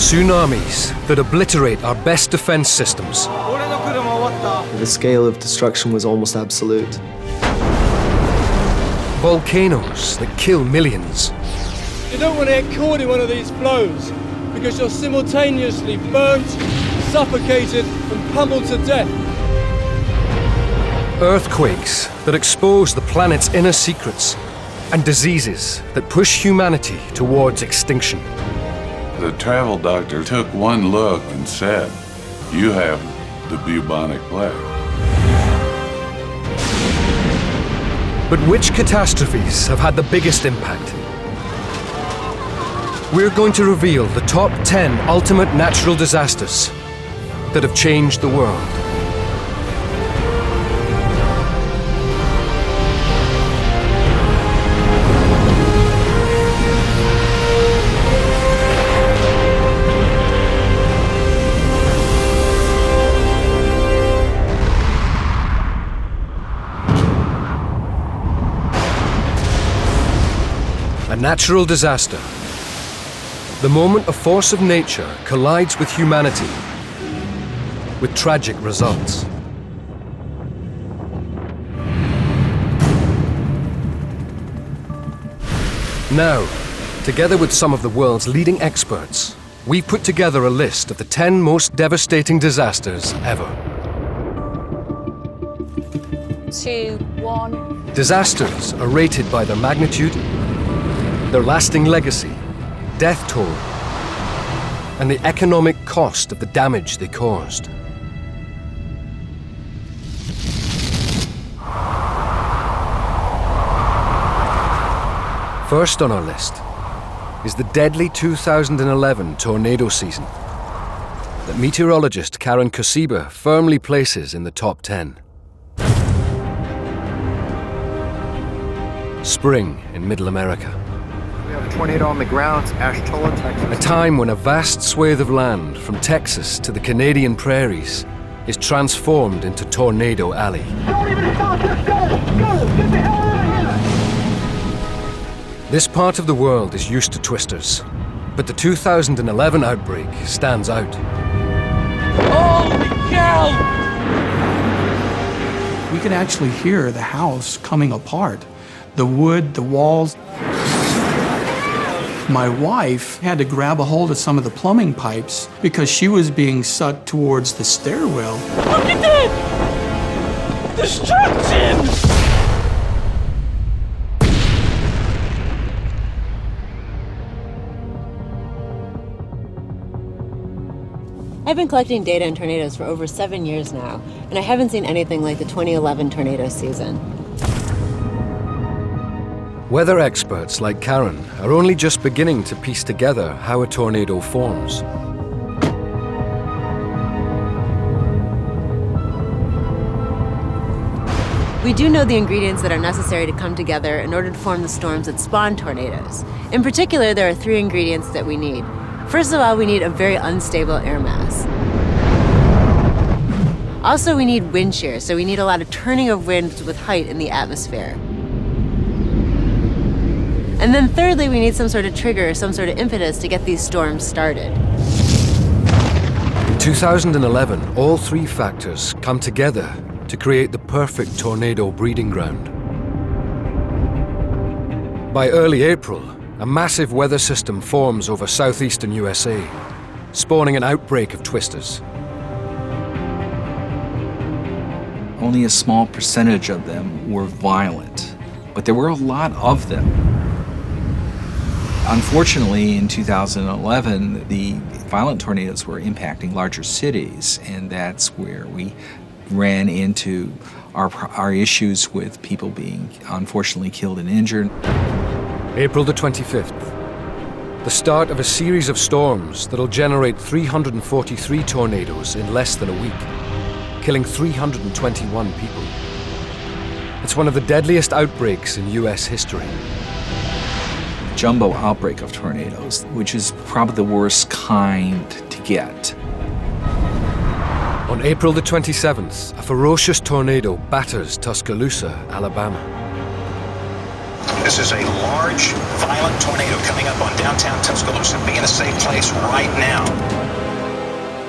Tsunamis that obliterate our best defense systems. The scale of destruction was almost absolute. Volcanoes that kill millions. You don't want to get caught in one of these flows because you're simultaneously burnt, suffocated, and pummeled to death. Earthquakes that expose the planet's inner secrets, and diseases that push humanity towards extinction. The travel doctor took one look and said, "You have the bubonic plague." But which catastrophes have had the biggest impact? We're going to reveal the top 10 ultimate natural disasters that have changed the world. A natural disaster. The moment a force of nature collides with humanity, with tragic results. Now, together with some of the world's leading experts, we've put together a list of the 10 most devastating disasters ever. 2, 1. Disasters are rated by their magnitude, their lasting legacy, death toll, and the economic cost of the damage they caused. First on our list is the deadly 2011 tornado season that meteorologist Karen Kosiba firmly places in the top 10. Spring in Middle America. We have a tornado on the ground, it's Ashtola, Texas. A time when a vast swathe of land from Texas to the Canadian prairies is transformed into Tornado Alley. Don't even stop, just go! Go! Get the hell out of here! This part of the world is used to twisters, but the 2011 outbreak stands out. Holy cow! We could actually hear the house coming apart. The wood, the walls. My wife had to grab a hold of some of the plumbing pipes because she was being sucked towards the stairwell. Look at that! Destruction! I've been collecting data on tornadoes for over 7 years now, and I haven't seen anything like the 2011 tornado season. Weather experts like Karen are only just beginning to piece together how a tornado forms. We do know the ingredients that are necessary to come together in order to form the storms that spawn tornadoes. In particular, there are 3 ingredients that we need. First of all, we need a very unstable air mass. Also, we need wind shear, so we need a lot of turning of winds with height in the atmosphere. And then thirdly, we need some sort of trigger, some sort of impetus to get these storms started. In 2011, all 3 factors come together to create the perfect tornado breeding ground. By early April, a massive weather system forms over southeastern USA, spawning an outbreak of twisters. Only a small percentage of them were violent, but there were a lot of them. Unfortunately, in 2011, the violent tornadoes were impacting larger cities, and that's where we ran into our issues with people being unfortunately killed and injured. April the 25th, the start of a series of storms that'll generate 343 tornadoes in less than a week, killing 321 people. It's one of the deadliest outbreaks in US history. Jumbo outbreak of tornadoes, which is probably the worst kind to get. On April the 27th, a ferocious tornado batters Tuscaloosa, Alabama. This is a large, violent tornado coming up on downtown Tuscaloosa. Be in a safe place right now.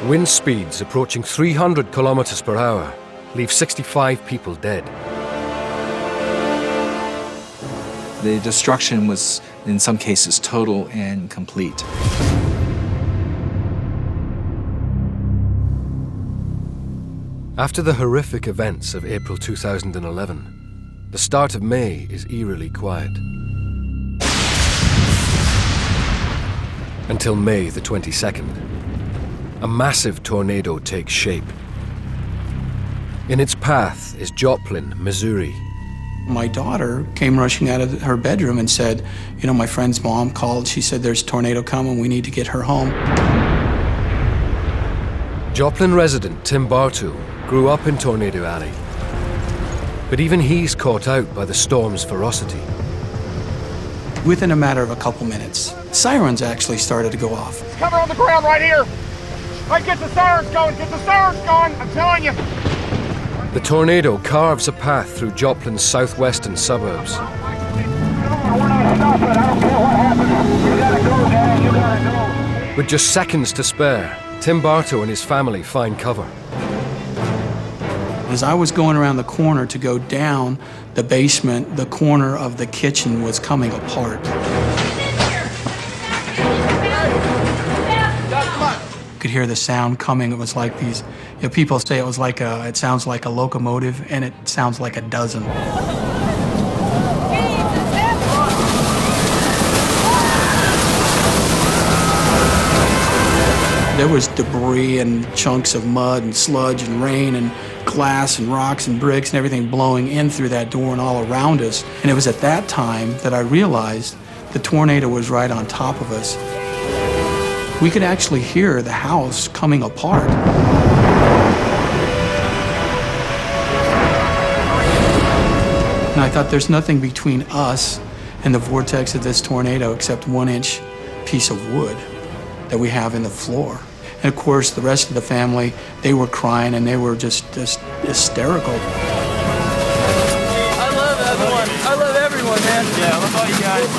Wind speeds approaching 300 kilometers per hour leave 65 people dead. The destruction was, in some cases, total and complete. After the horrific events of April 2011, the start of May is eerily quiet. Until May the 22nd, a massive tornado takes shape. In its path is Joplin, Missouri. My daughter came rushing out of her bedroom and said, you know, my friend's mom called. She said, there's a tornado coming. We need to get her home. Joplin resident Tim Bartow grew up in Tornado Alley. But even he's caught out by the storm's ferocity. Within a matter of a couple minutes, sirens actually started to go off. Cover on the ground right here. All right, get the sirens going. Get the sirens going. I'm telling you. The tornado carves a path through Joplin's southwestern suburbs. We're not stopping. I don't care what happens. You gotta go, Dad. You gotta go. With just seconds to spare, Tim Bartow and his family find cover. As I was going around the corner to go down the basement, the corner of the kitchen was coming apart. Could hear the sound coming. It was like these, you know, people say it was like it sounds like a locomotive, and it sounds like a dozen. There was debris and chunks of mud and sludge and rain and glass and rocks and bricks and everything blowing in through that door and all around us. And it was at that time that I realized the tornado was right on top of us. We could actually hear the house coming apart. And I thought, there's nothing between us and the vortex of this tornado except 1-inch piece of wood that we have in the floor. And of course, the rest of the family, they were crying and they were just hysterical. I love everyone. I love everyone, man. Yeah, I love all you guys.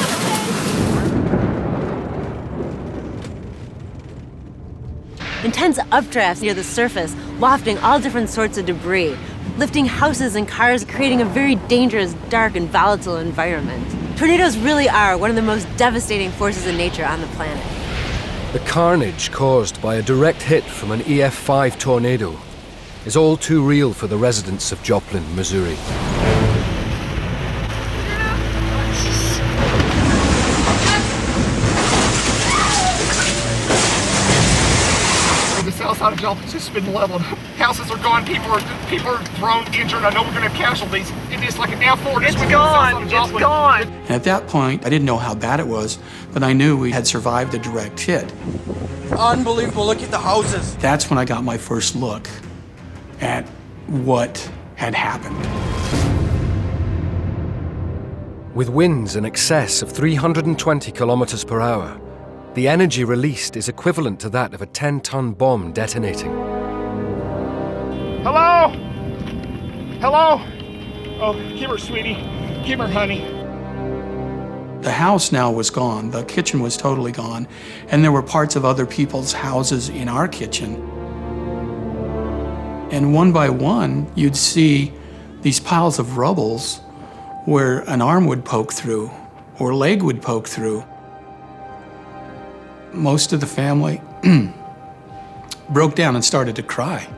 Intense updrafts near the surface, wafting all different sorts of debris, lifting houses and cars, creating a very dangerous, dark, and volatile environment. Tornadoes really are one of the most devastating forces in nature on the planet. The carnage caused by a direct hit from an EF5 tornado is all too real for the residents of Joplin, Missouri. The south side of Joplin's just been leveled. Houses are gone. People are thrown, injured. I know we're going to have casualties. It is like an F4. It's gone. It's gone. And at that point, I didn't know how bad it was, but I knew we had survived a direct hit. Unbelievable. Look at the houses. That's when I got my first look at what had happened. With winds in excess of 320 kilometers per hour, the energy released is equivalent to that of a 10-ton bomb detonating. Hello? Hello? Oh, give her, sweetie. Give her, honey. The house now was gone. The kitchen was totally gone. And there were parts of other people's houses in our kitchen. And one by one, you'd see these piles of rubbles where an arm would poke through or a leg would poke through. Most of the family broke down and started to cry.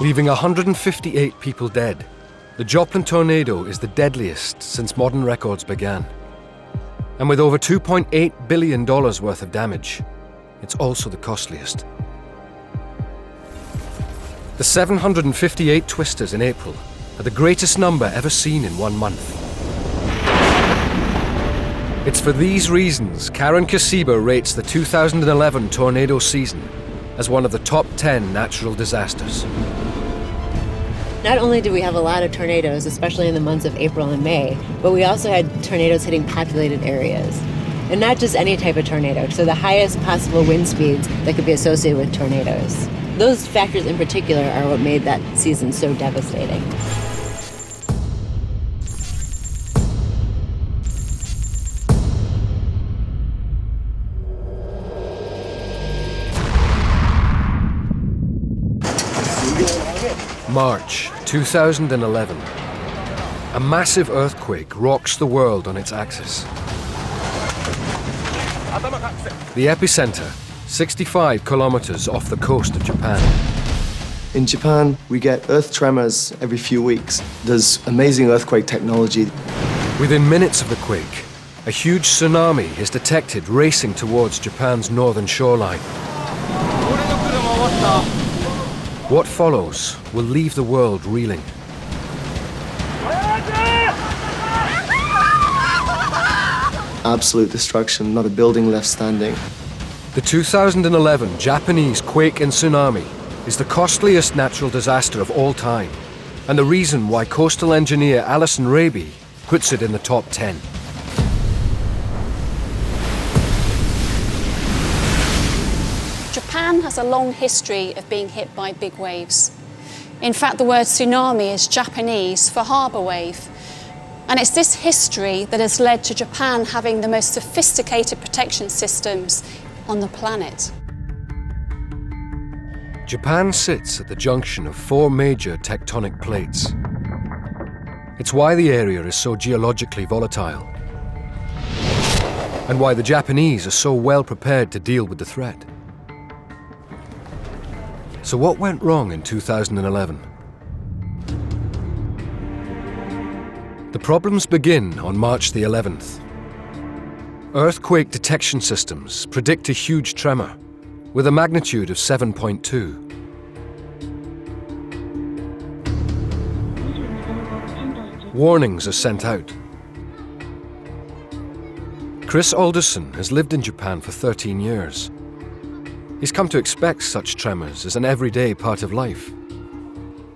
Leaving 158 people dead, the Joplin tornado is the deadliest since modern records began. And with over $2.8 billion worth of damage, it's also the costliest. The 758 twisters in April are the greatest number ever seen in 1 month. It's for these reasons Karen Kasiba rates the 2011 tornado season as one of the top 10 natural disasters. Not only did we have a lot of tornadoes, especially in the months of April and May, but we also had tornadoes hitting populated areas. And not just any type of tornado, so the highest possible wind speeds that could be associated with tornadoes. Those factors in particular are what made that season so devastating. March 2011. A massive earthquake rocks the world on its axis. The epicenter, 65 kilometers off the coast of Japan. In Japan, we get earth tremors every few weeks. There's amazing earthquake technology. Within minutes of the quake, a huge tsunami is detected racing towards Japan's northern shoreline. What follows will leave the world reeling. Absolute destruction, not a building left standing. The 2011 Japanese quake and tsunami is the costliest natural disaster of all time, and the reason why coastal engineer Alison Raby puts it in the top 10. Japan has a long history of being hit by big waves. In fact, the word tsunami is Japanese for harbour wave. And it's this history that has led to Japan having the most sophisticated protection systems on the planet. Japan sits at the junction of 4 major tectonic plates. It's why the area is so geologically volatile, and why the Japanese are so well prepared to deal with the threat. So what went wrong in 2011? The problems begin on March the 11th. Earthquake detection systems predict a huge tremor with a magnitude of 7.2. Warnings are sent out. Chris Alderson has lived in Japan for 13 years. He's come to expect such tremors as an everyday part of life.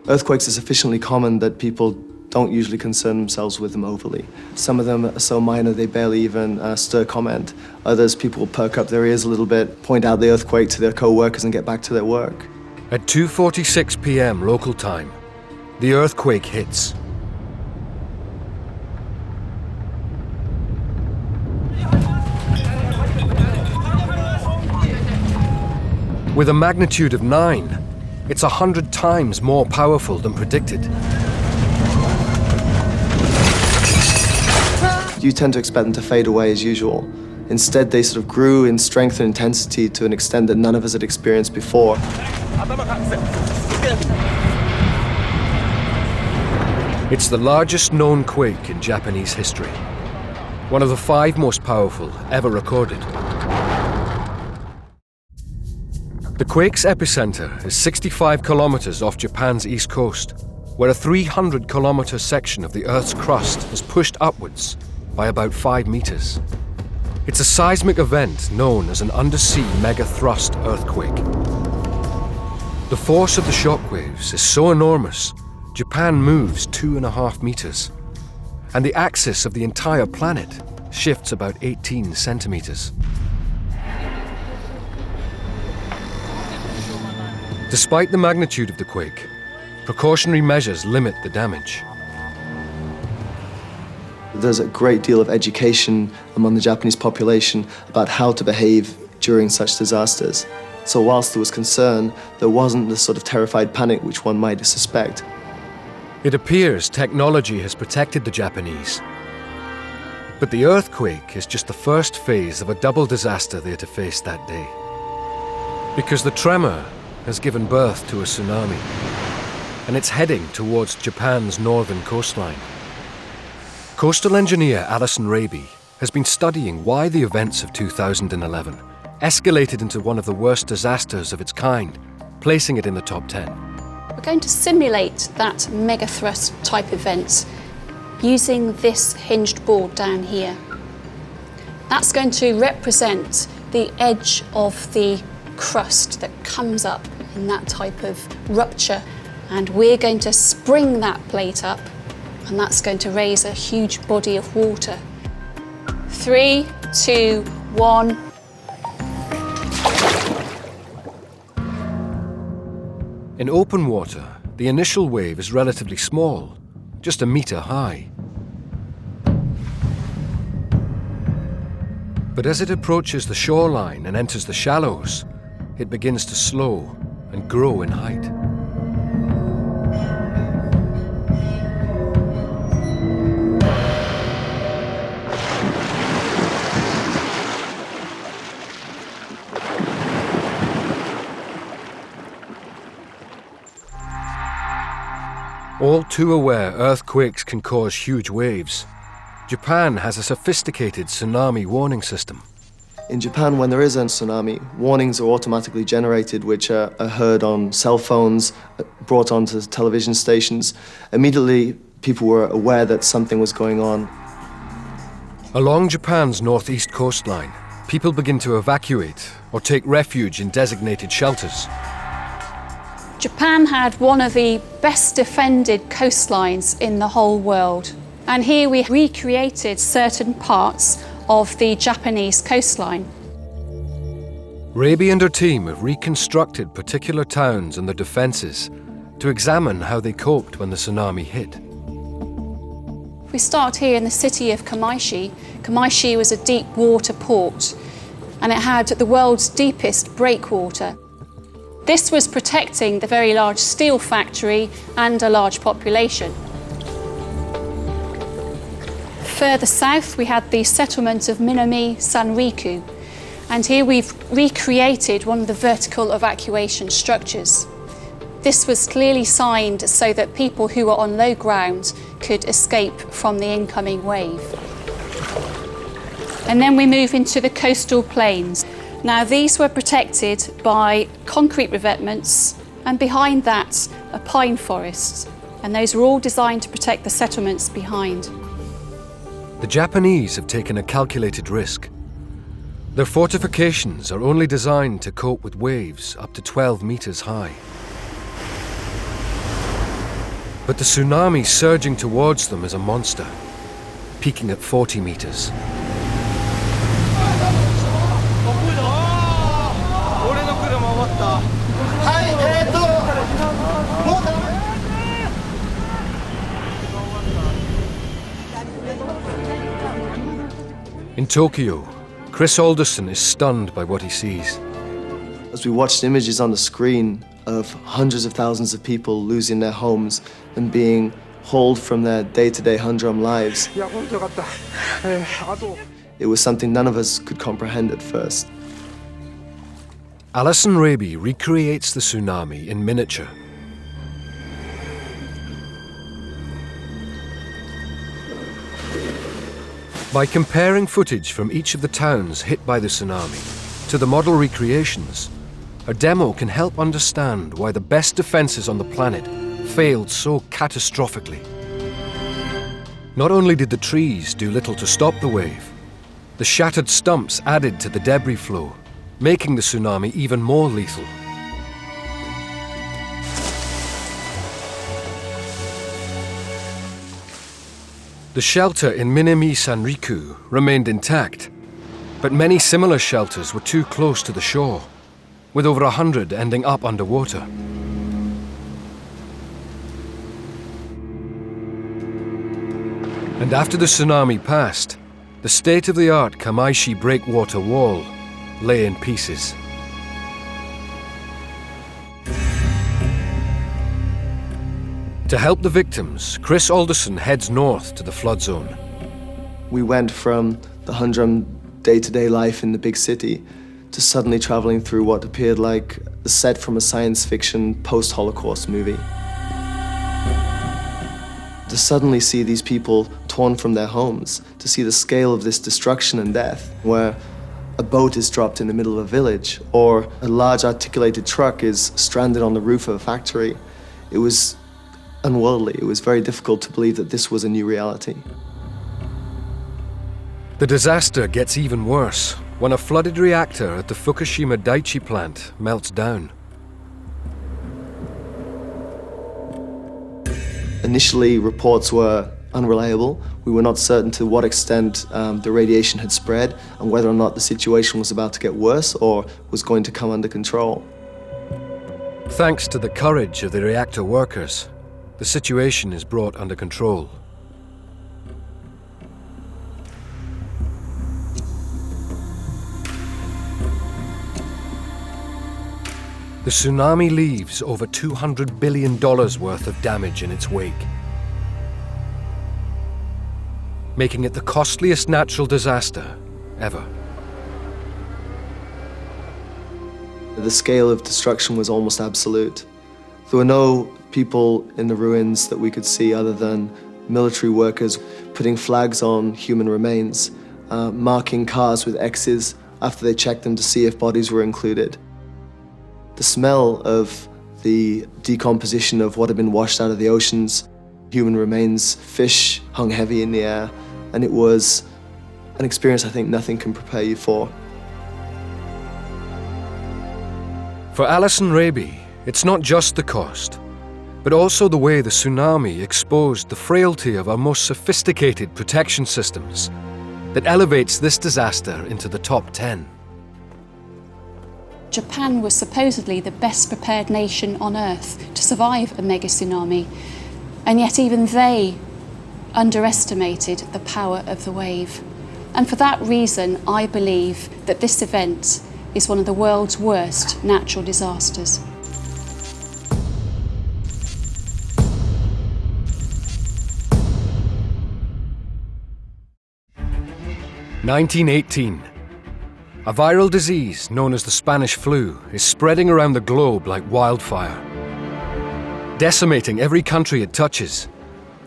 Earthquakes are sufficiently common that people don't usually concern themselves with them overly. Some of them are so minor they barely even stir comment. Others, people will perk up their ears a little bit, point out the earthquake to their co-workers and get back to their work. At 2:46 p.m. local time, the earthquake hits. With a magnitude of 9, it's 100 times more powerful than predicted. You tend to expect them to fade away as usual. Instead, they sort of grew in strength and intensity to an extent that none of us had experienced before. It's the largest known quake in Japanese history. One of the 5 most powerful ever recorded. The quake's epicenter is 65 kilometers off Japan's east coast, where a 300-kilometer section of the Earth's crust is pushed upwards by about 5 meters. It's a seismic event known as an undersea megathrust earthquake. The force of the shockwaves is so enormous, Japan moves 2.5 meters, and the axis of the entire planet shifts about 18 centimeters. Despite the magnitude of the quake, precautionary measures limit the damage. There's a great deal of education among the Japanese population about how to behave during such disasters. So whilst there was concern, there wasn't the sort of terrified panic which one might suspect. It appears technology has protected the Japanese. But the earthquake is just the first phase of a double disaster they are to face that day. Because the tremor has given birth to a tsunami, and it's heading towards Japan's northern coastline. Coastal engineer Alison Raby has been studying why the events of 2011 escalated into one of the worst disasters of its kind, placing it in the top 10. We're going to simulate that megathrust type event using this hinged board down here. That's going to represent the edge of the crust that comes up in that type of rupture, and we're going to spring that plate up, and that's going to raise a huge body of water. 3, 2, 1. In open water, the initial wave is relatively small, just 1 meter high. But as it approaches the shoreline and enters the shallows, it begins to slow and grow in height. All too aware earthquakes can cause huge waves, Japan has a sophisticated tsunami warning system. In Japan, when there is a tsunami, warnings are automatically generated, which are heard on cell phones, brought onto television stations. Immediately, people were aware that something was going on. Along Japan's northeast coastline, people begin to evacuate or take refuge in designated shelters. Japan had one of the best defended coastlines in the whole world. And here we recreated certain parts of the Japanese coastline. Raby and her team have reconstructed particular towns and their defences to examine how they coped when the tsunami hit. We start here in the city of Kamaishi. Kamaishi was a deep water port and it had the world's deepest breakwater. This was protecting the very large steel factory and a large population. Further south, we had the settlement of Minami Sanriku, and here we've recreated one of the vertical evacuation structures. This was clearly signed so that people who were on low ground could escape from the incoming wave. And then we move into the coastal plains. Now, these were protected by concrete revetments, and behind that, a pine forest, and those were all designed to protect the settlements behind. The Japanese have taken a calculated risk. Their fortifications are only designed to cope with waves up to 12 meters high. But the tsunami surging towards them is a monster, peaking at 40 meters. In Tokyo, Chris Alderson is stunned by what he sees. As we watched images on the screen of hundreds of thousands of people losing their homes and being hauled from their day-to-day humdrum lives, it was something none of us could comprehend at first. Alison Raby recreates the tsunami in miniature. By comparing footage from each of the towns hit by the tsunami to the model recreations, a demo can help understand why the best defenses on the planet failed so catastrophically. Not only did the trees do little to stop the wave, the shattered stumps added to the debris flow, making the tsunami even more lethal. The shelter in Minami Sanriku remained intact, but many similar shelters were too close to the shore, with over 100 ending up underwater. And after the tsunami passed, the state-of-the-art Kamaishi breakwater wall lay in pieces. To help the victims, Chris Alderson heads north to the flood zone. We went from the humdrum day-to-day life in the big city to suddenly traveling through what appeared like a set from a science fiction post-Holocaust movie. To suddenly see these people torn from their homes, to see the scale of this destruction and death, where a boat is dropped in the middle of a village, or a large articulated truck is stranded on the roof of a factory. It was unworldly. It was very difficult to believe that this was a new reality. The disaster gets even worse when a flooded reactor at the Fukushima Daiichi plant melts down. Initially, reports were unreliable. We were not certain to what extent the radiation had spread and whether or not the situation was about to get worse or was going to come under control. Thanks to the courage of the reactor workers, the situation is brought under control. The tsunami leaves over $200 billion worth of damage in its wake, making it the costliest natural disaster ever. The scale of destruction was almost absolute. There were no people in the ruins that we could see other than military workers putting flags on human remains, marking cars with X's after they checked them to see if bodies were included. The smell of the decomposition of what had been washed out of the oceans, human remains, fish hung heavy in the air, and it was an experience I think nothing can prepare you for. For Alison Raby, it's not just the cost, but also the way the tsunami exposed the frailty of our most sophisticated protection systems that elevates this disaster into the top 10. Japan was supposedly the best prepared nation on Earth to survive a mega tsunami, and yet even they underestimated the power of the wave. And for that reason, I believe that this event is one of the world's worst natural disasters. (1918). A viral disease known as the Spanish flu is spreading around the globe like wildfire. Decimating every country it touches,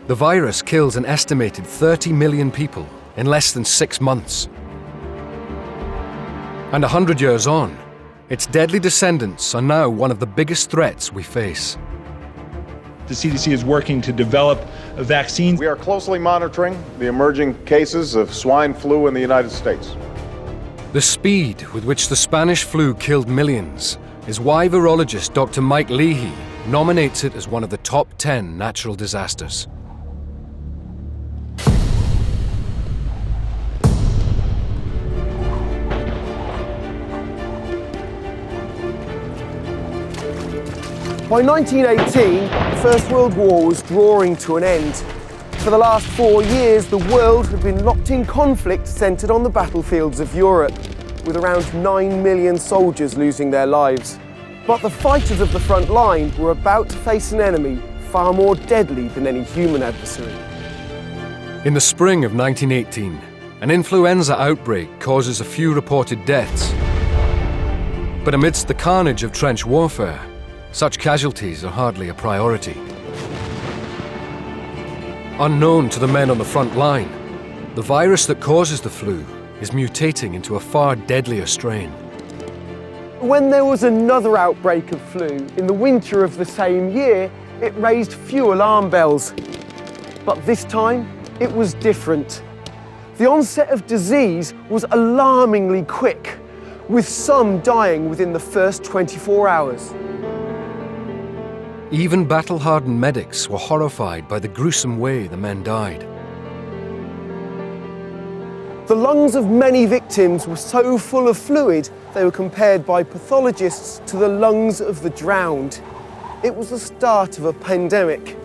the virus kills an estimated 30 million people in less than 6 months. And 100 years on, its deadly descendants are now one of the biggest threats we face. The CDC is working to develop a vaccine. We are closely monitoring the emerging cases of swine flu in the United States. The speed with which the Spanish flu killed millions is why virologist Dr. Mike Leahy nominates it as one of the top 10 natural disasters. By 1918, the First World War was drawing to an end. For the last 4 years, the world had been locked in conflict centred on the battlefields of Europe, with around 9 million soldiers losing their lives. But the fighters of the front line were about to face an enemy far more deadly than any human adversary. In the spring of 1918, an influenza outbreak causes a few reported deaths. But amidst the carnage of trench warfare, such casualties are hardly a priority. Unknown to the men on the front line, the virus that causes the flu is mutating into a far deadlier strain. When there was another outbreak of flu in the winter of the same year, it raised few alarm bells. But this time, it was different. The onset of disease was alarmingly quick, with some dying within the first 24 hours. Even battle-hardened medics were horrified by the gruesome way the men died. The lungs of many victims were so full of fluid, they were compared by pathologists to the lungs of the drowned. It was the start of a pandemic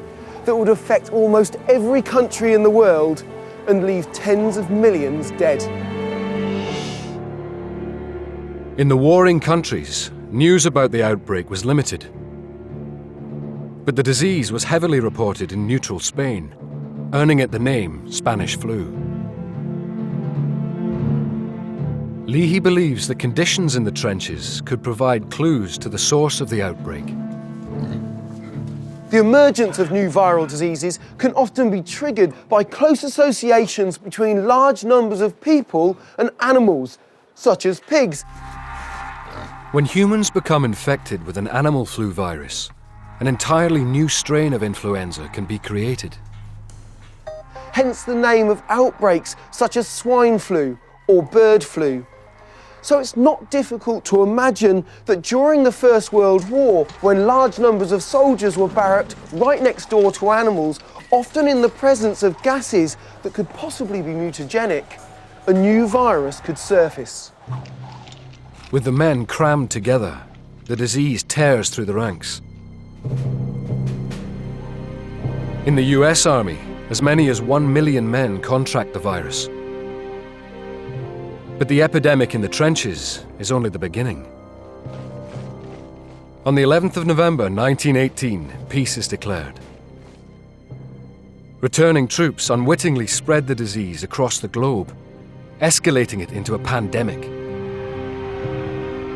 that would affect almost every country in the world and leave tens of millions dead. In the warring countries, news about the outbreak was limited. But the disease was heavily reported in neutral Spain, earning it the name Spanish flu. Leahy believes that conditions in the trenches could provide clues to the source of the outbreak. The emergence of new viral diseases can often be triggered by close associations between large numbers of people and animals, such as pigs. When humans become infected with an animal flu virus, an entirely new strain of influenza can be created. Hence the name of outbreaks such as swine flu or bird flu. So it's not difficult to imagine that during the First World War, when large numbers of soldiers were barracked right next door to animals, often in the presence of gases that could possibly be mutagenic, a new virus could surface. With the men crammed together, the disease tears through the ranks. In the US Army, as many as 1 million men contract the virus. But the epidemic in the trenches is only the beginning. On the 11th of November 1918, peace is declared. Returning troops unwittingly spread the disease across the globe, escalating it into a pandemic.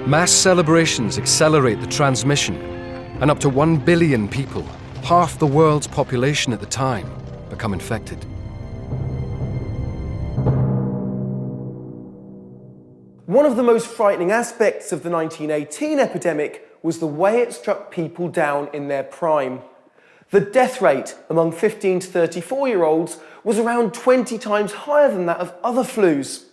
Mass celebrations accelerate the transmission, and up to 1 billion people, half the world's population at the time become infected. One of the most frightening aspects of the 1918 epidemic was the way it struck people down in their prime. The death rate among 15 to 34-year-olds was around 20 times higher than that of other flus.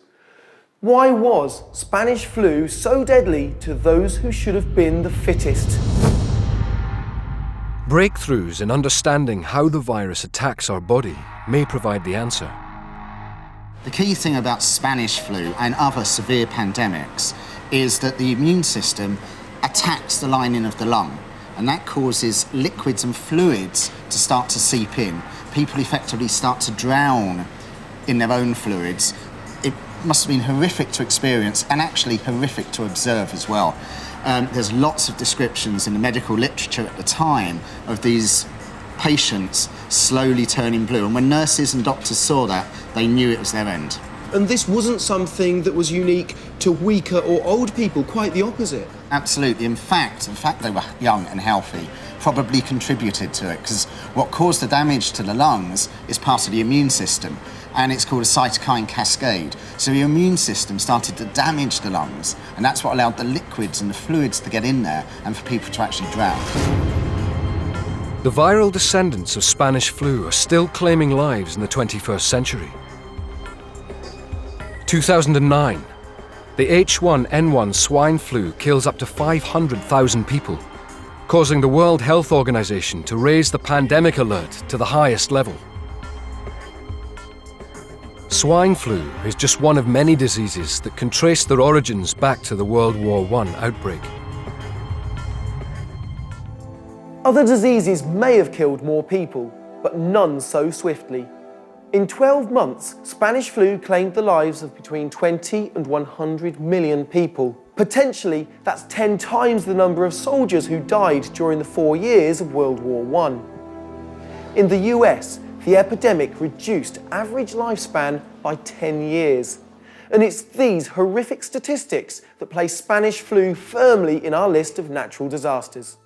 Why was Spanish flu so deadly to those who should have been the fittest? Breakthroughs in understanding how the virus attacks our body may provide the answer. The key thing about Spanish flu and other severe pandemics is that the immune system attacks the lining of the lung, and that causes liquids and fluids to start to seep in. People effectively start to drown in their own fluids. It must have been horrific to experience and actually horrific to observe as well. There's lots of descriptions in the medical literature at the time of these patients slowly turning blue, and when nurses and doctors saw that, they knew it was their end. And this wasn't something that was unique to weaker or old people, quite the opposite. Absolutely. In fact, they were young and healthy probably contributed to it, because what caused the damage to the lungs is part of the immune system, and it's called a cytokine cascade. So your immune system started to damage the lungs, and that's what allowed the liquids and the fluids to get in there and for people to actually drown. The viral descendants of Spanish flu are still claiming lives in the 21st century. 2009, the H1N1 swine flu kills up to 500,000 people, causing the World Health Organization to raise the pandemic alert to the highest level. Swine flu is just one of many diseases that can trace their origins back to the World War I outbreak. Other diseases may have killed more people, but none so swiftly. In 12 months, Spanish flu claimed the lives of between 20 and 100 million people. Potentially, that's 10 times the number of soldiers who died during the 4 years of World War I. In the US, the epidemic reduced average lifespan by 10 years. And it's these horrific statistics that place Spanish flu firmly in our list of natural disasters.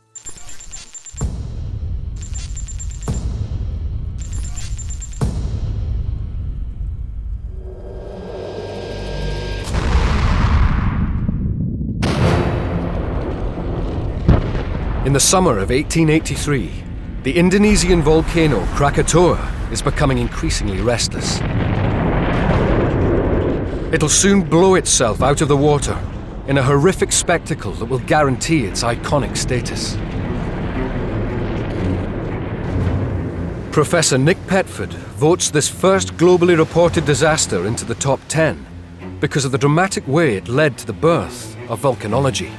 In the summer of 1883, the Indonesian volcano Krakatoa is becoming increasingly restless. It'll soon blow itself out of the water in a horrific spectacle that will guarantee its iconic status. Professor Nick Petford votes this first globally reported disaster into the top 10 because of the dramatic way it led to the birth of volcanology.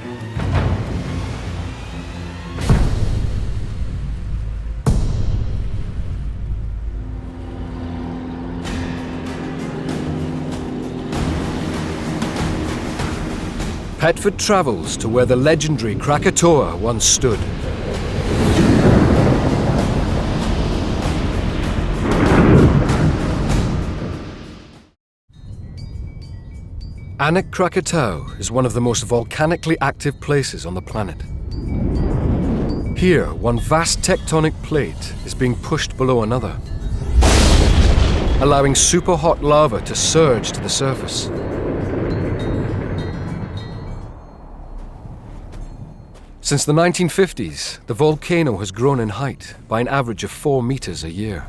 Petford travels to where the legendary Krakatoa once stood. Anak Krakatau is one of the most volcanically active places on the planet. Here, one vast tectonic plate is being pushed below another, allowing superhot lava to surge to the surface. Since the 1950s, the volcano has grown in height by an average of 4 meters a year.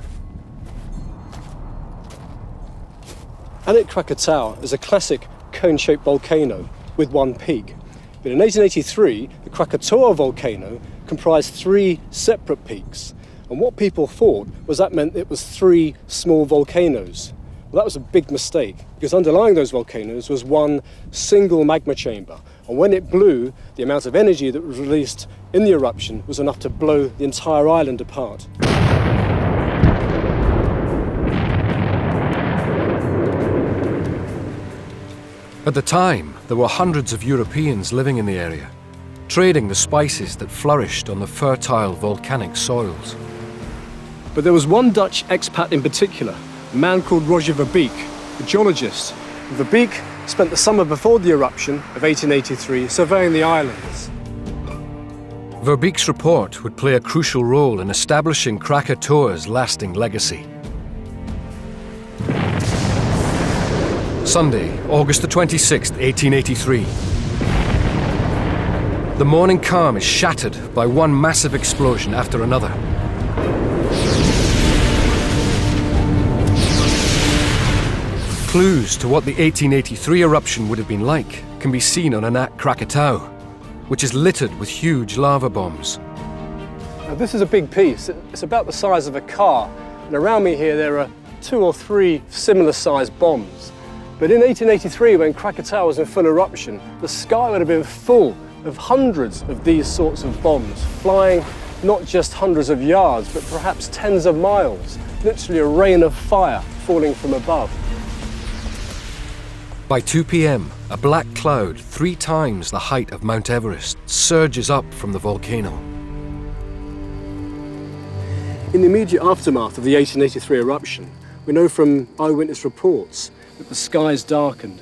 Anak Krakatau is a classic cone-shaped volcano with one peak. But in 1883, the Krakatoa volcano comprised 3 separate peaks. And what people thought was that meant it was 3 small volcanoes. Well, that was a big mistake, because underlying those volcanoes was one single magma chamber. And when it blew, the amount of energy that was released in the eruption was enough to blow the entire island apart. At the time, there were hundreds of Europeans living in the area, trading the spices that flourished on the fertile volcanic soils. But there was one Dutch expat in particular, a man called Roger Verbeek, a geologist. Verbeek spent the summer before the eruption of 1883 surveying the islands. Verbeek's report would play a crucial role in establishing Krakatoa's lasting legacy. Sunday, August the 26th, 1883. The morning calm is shattered by one massive explosion after another. Clues to what the 1883 eruption would have been like can be seen on Nat Krakatau, which is littered with huge lava bombs. Now, this is a big piece. It's about the size of a car. And around me here there are 2 or 3 similar sized bombs. But in 1883, when Krakatoa was in full eruption, the sky would have been full of hundreds of these sorts of bombs, flying not just hundreds of yards, but perhaps tens of miles. Literally a rain of fire falling from above. By 2 p.m., a black cloud 3 times the height of Mount Everest surges up from the volcano. In the immediate aftermath of the 1883 eruption, we know from eyewitness reports that the skies darkened,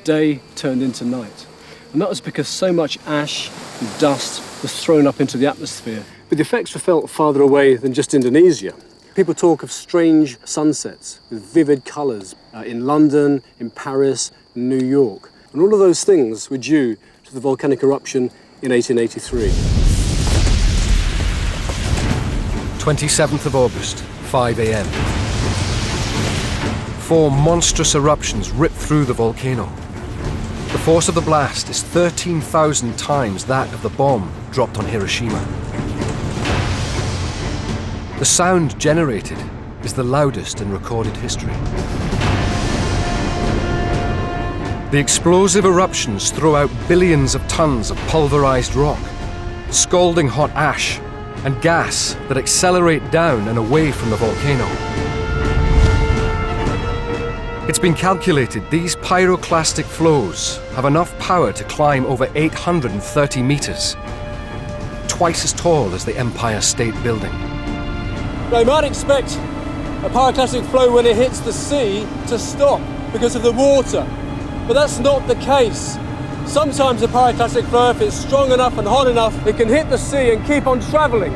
day turned into night. And that was because so much ash and dust was thrown up into the atmosphere. But the effects were felt farther away than just Indonesia. People talk of strange sunsets with vivid colours in London, in Paris, in New York. And all of those things were due to the volcanic eruption in 1883. 27th of August, 5 a.m. 4 monstrous eruptions rip through the volcano. The force of the blast is 13,000 times that of the bomb dropped on Hiroshima. The sound generated is the loudest in recorded history. The explosive eruptions throw out billions of tons of pulverized rock, scalding hot ash, and gas that accelerate down and away from the volcano. It's been calculated these pyroclastic flows have enough power to climb over 830 meters, twice as tall as the Empire State Building. Now, you might expect a pyroclastic flow when it hits the sea to stop because of the water, but that's not the case. Sometimes a pyroclastic flow, if it's strong enough and hot enough, it can hit the sea and keep on travelling.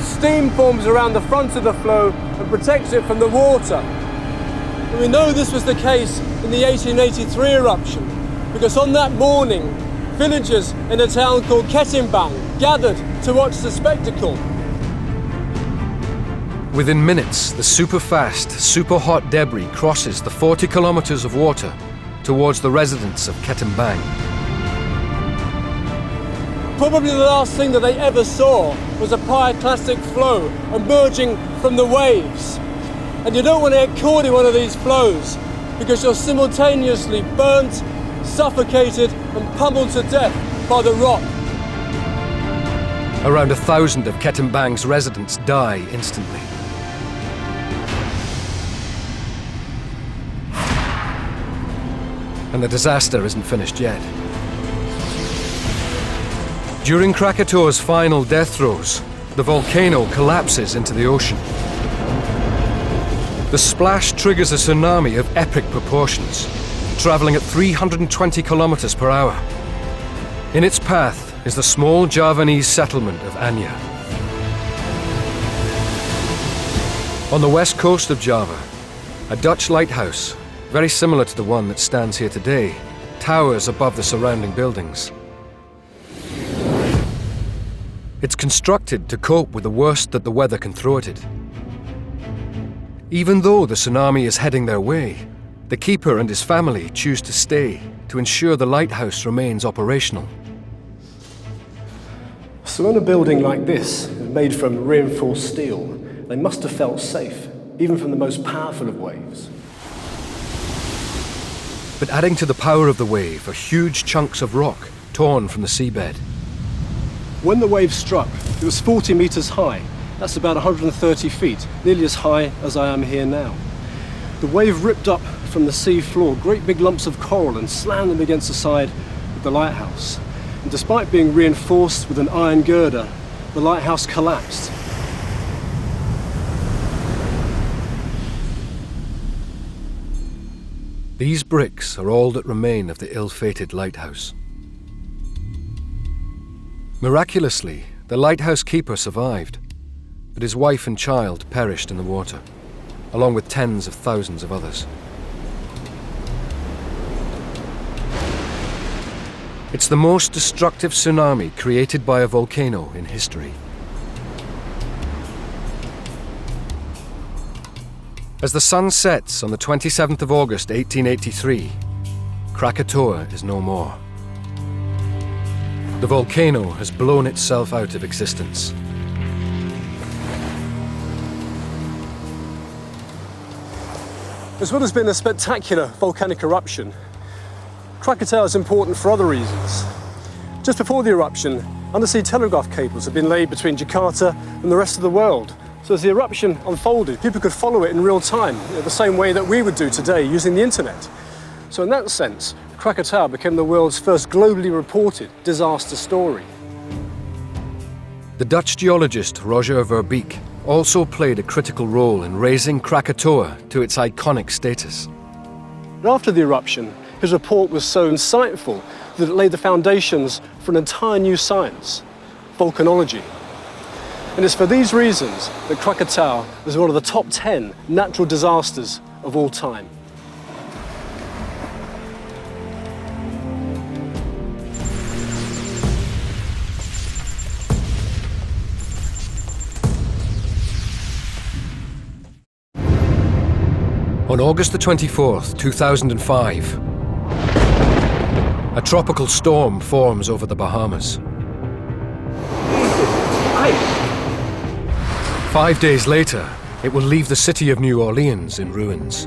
Steam forms around the front of the flow and protects it from the water. And we know this was the case in the 1883 eruption, because on that morning, villagers in a town called Ketimbang gathered to watch the spectacle. Within minutes, the super-fast, super-hot debris crosses the 40 kilometers of water towards the residents of Ketimbang. Probably the last thing that they ever saw was a pyroclastic flow emerging from the waves. And you don't want to get caught in one of these flows because you're simultaneously burnt, suffocated and pummeled to death by the rock. Around 1,000 of Ketimbang's residents die instantly. And the disaster isn't finished yet. During Krakatoa's final death throes, the volcano collapses into the ocean. The splash triggers a tsunami of epic proportions, traveling at 320 kilometers per hour. In its path is the small Javanese settlement of Anya. On the west coast of Java, a Dutch lighthouse, very similar to the one that stands here today, towers above the surrounding buildings. It's constructed to cope with the worst that the weather can throw at it. Even though the tsunami is heading their way, the keeper and his family choose to stay to ensure the lighthouse remains operational. So in a building like this, made from reinforced steel, they must have felt safe, even from the most powerful of waves. But adding to the power of the wave are huge chunks of rock torn from the seabed. When the wave struck, it was 40 meters high. That's about 130 feet, nearly as high as I am here now. The wave ripped up from the sea floor great big lumps of coral and slammed them against the side of the lighthouse. And despite being reinforced with an iron girder, the lighthouse collapsed. These bricks are all that remain of the ill-fated lighthouse. Miraculously, the lighthouse keeper survived, but his wife and child perished in the water, along with tens of thousands of others. It's the most destructive tsunami created by a volcano in history. As the sun sets on the 27th of August 1883, Krakatoa is no more. The volcano has blown itself out of existence. As well as being a spectacular volcanic eruption, Krakatoa is important for other reasons. Just before the eruption, undersea telegraph cables had been laid between Jakarta and the rest of the world. So as the eruption unfolded, people could follow it in real time, the same way that we would do today using the internet. So in that sense, Krakatoa became the world's first globally reported disaster story. The Dutch geologist Roger Verbeek also played a critical role in raising Krakatoa to its iconic status. After the eruption, his report was so insightful that it laid the foundations for an entire new science, volcanology. And it's for these reasons that Krakatoa is one of the top 10 natural disasters of all time. On August the 24th, 2005, a tropical storm forms over the Bahamas. 5 days later, it will leave the city of New Orleans in ruins.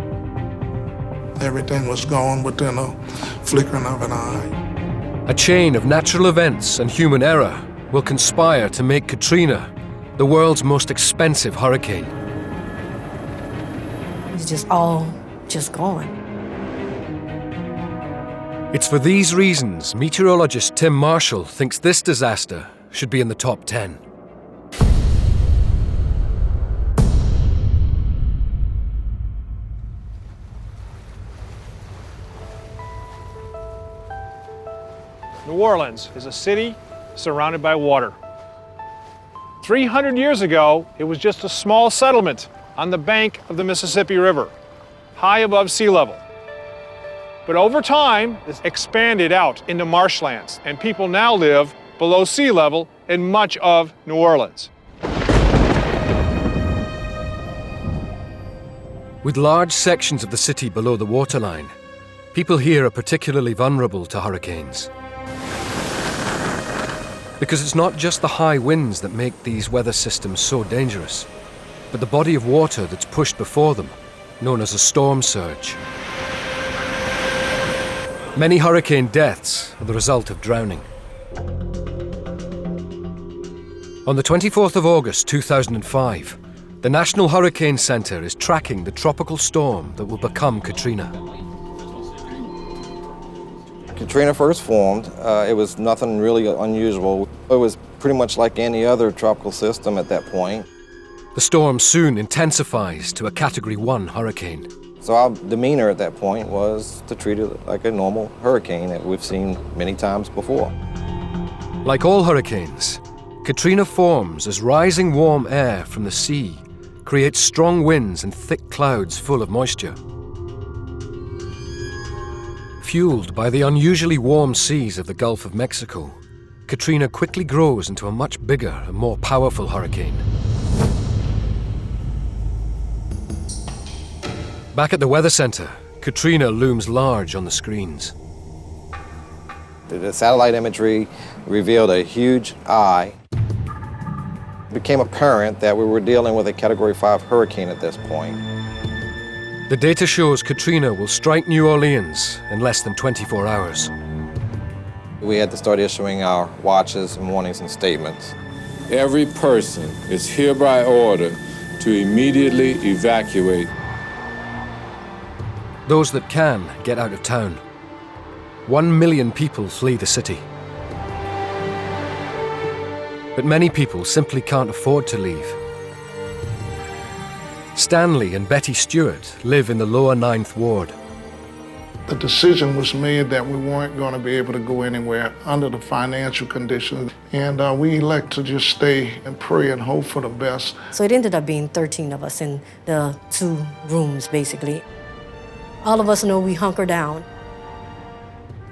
Everything was gone within a flickering of an eye. A chain of natural events and human error will conspire to make Katrina the world's most expensive hurricane. It's just all gone. It's for these reasons meteorologist Tim Marshall thinks this disaster should be in the top 10. New Orleans is a city surrounded by water. 300 years ago, it was just a small settlement on the bank of the Mississippi River, high above sea level. But over time, it's expanded out into marshlands, and people now live below sea level in much of New Orleans. With large sections of the city below the waterline, people here are particularly vulnerable to hurricanes. Because it's not just the high winds that make these weather systems so dangerous, but the body of water that's pushed before them, known as a storm surge. Many hurricane deaths are the result of drowning. On the 24th of August 2005, the National Hurricane Center is tracking the tropical storm that will become Katrina. Katrina first formed, it was nothing really unusual. It was pretty much like any other tropical system at that point. The storm soon intensifies to a Category 1 hurricane. So our demeanor at that point was to treat it like a normal hurricane that we've seen many times before. Like all hurricanes, Katrina forms as rising warm air from the sea creates strong winds and thick clouds full of moisture. Fueled by the unusually warm seas of the Gulf of Mexico, Katrina quickly grows into a much bigger and more powerful hurricane. Back at the Weather Center, Katrina looms large on the screens. The satellite imagery revealed a huge eye. It became apparent that we were dealing with a Category 5 hurricane at this point. The data shows Katrina will strike New Orleans in less than 24 hours. We had to start issuing our watches and warnings and statements. Every person is hereby ordered to immediately evacuate. Those that can get out of town. 1 million people flee the city. But many people simply can't afford to leave. Stanley and Betty Stewart live in the lower 9th Ward. The decision was made that we weren't going to be able to go anywhere under the financial conditions, and we elect to just stay and pray and hope for the best. So it ended up being 13 of us in the 2 rooms, basically. All of us know we hunker down.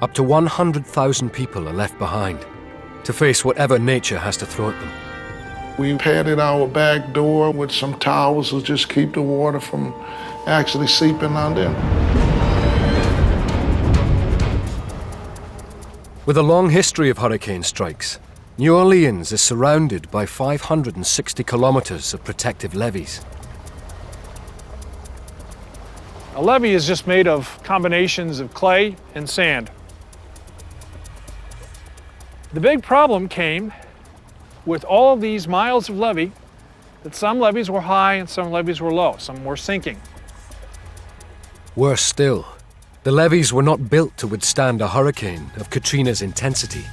Up to 100,000 people are left behind to face whatever nature has to throw at them. We padded our back door with some towels to just keep the water from actually seeping under. With a long history of hurricane strikes, New Orleans is surrounded by 560 kilometers of protective levees. A levee is just made of combinations of clay and sand. The big problem came with all of these miles of levee, that some levees were high and some levees were low, some were sinking. Worse still, the levees were not built to withstand a hurricane of Katrina's intensity.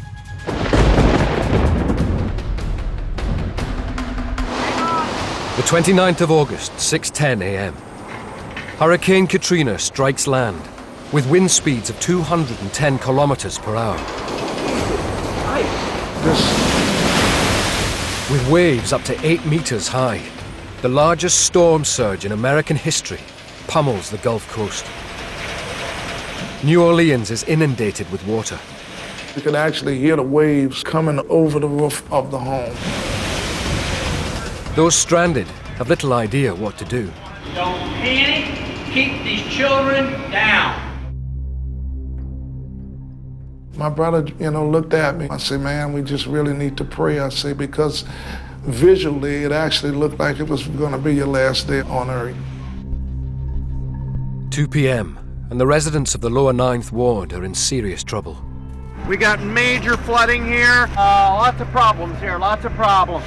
The 29th of August, 6:10 a.m. Hurricane Katrina strikes land with wind speeds of 210 kilometers per hour. With waves up to 8 meters high, the largest storm surge in American history pummels the Gulf Coast. New Orleans is inundated with water. You can actually hear the waves coming over the roof of the home. Those stranded have little idea what to do. Don't panic. Keep these children down. My brother, looked at me. I said, man, we just really need to pray. I say, because visually it actually looked like it was going to be your last day on earth. 2 p.m. and the residents of the lower 9th Ward are in serious trouble. We got major flooding here. Lots of problems here, lots of problems.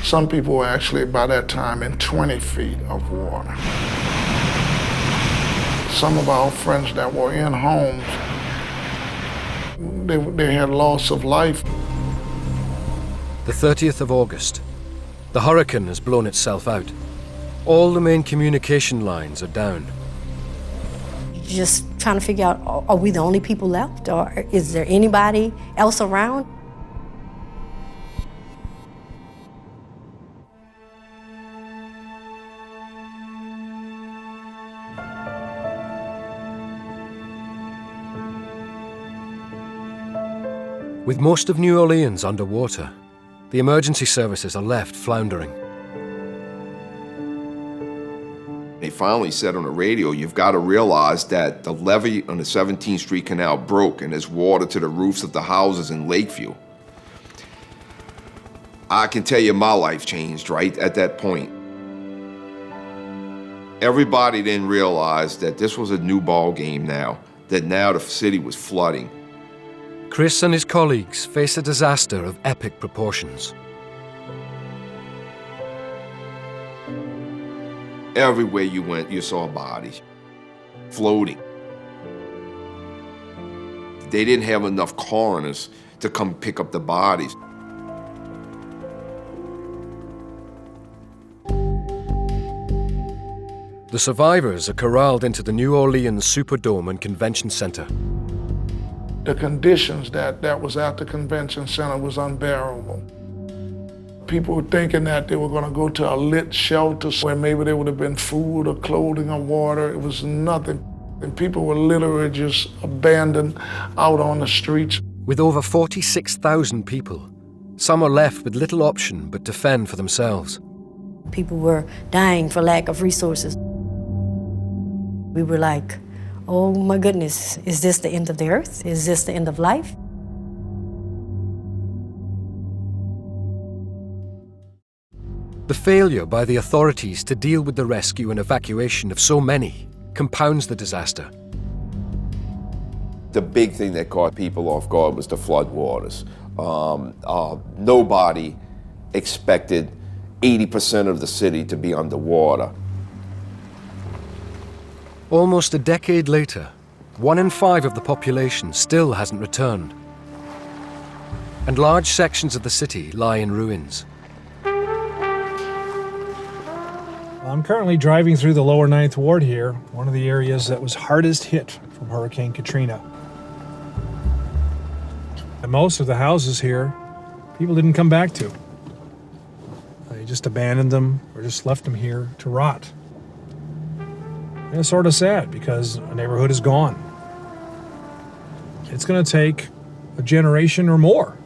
Some people were actually, by that time, in 20 feet of water. Some of our friends that were in homes, they had loss of life. The 30th of August. The hurricane has blown itself out. All the main communication lines are down. Just trying to figure out, are we the only people left? Or is there anybody else around? With most of New Orleans underwater, the emergency services are left floundering. They finally said on the radio, you've got to realize that the levee on the 17th Street Canal broke and there's water to the roofs of the houses in Lakeview. I can tell you my life changed right at that point. Everybody then realized that this was a new ball game now, that now the city was flooding. Chris and his colleagues face a disaster of epic proportions. Everywhere you went, you saw bodies floating. They didn't have enough coroners to come pick up the bodies. The survivors are corralled into the New Orleans Superdome and Convention Center. The conditions that was at the convention center was unbearable. People were thinking that they were going to go to a lit shelter where maybe there would have been food or clothing or water. It was nothing. And people were literally just abandoned out on the streets. With over 46,000 people, some are left with little option but to fend for themselves. People were dying for lack of resources. We were like, oh my goodness, is this the end of the earth? Is this the end of life? The failure by the authorities to deal with the rescue and evacuation of so many compounds the disaster. The big thing that caught people off guard was the floodwaters. Nobody expected 80% of the city to be underwater. Almost a decade later, 1 in 5 of the population still hasn't returned. And large sections of the city lie in ruins. I'm currently driving through the lower 9th Ward here, one of the areas that was hardest hit from Hurricane Katrina. And most of the houses here, people didn't come back to. They just abandoned them or just left them here to rot. And it's sort of sad because a neighborhood is gone. It's going to take a generation or more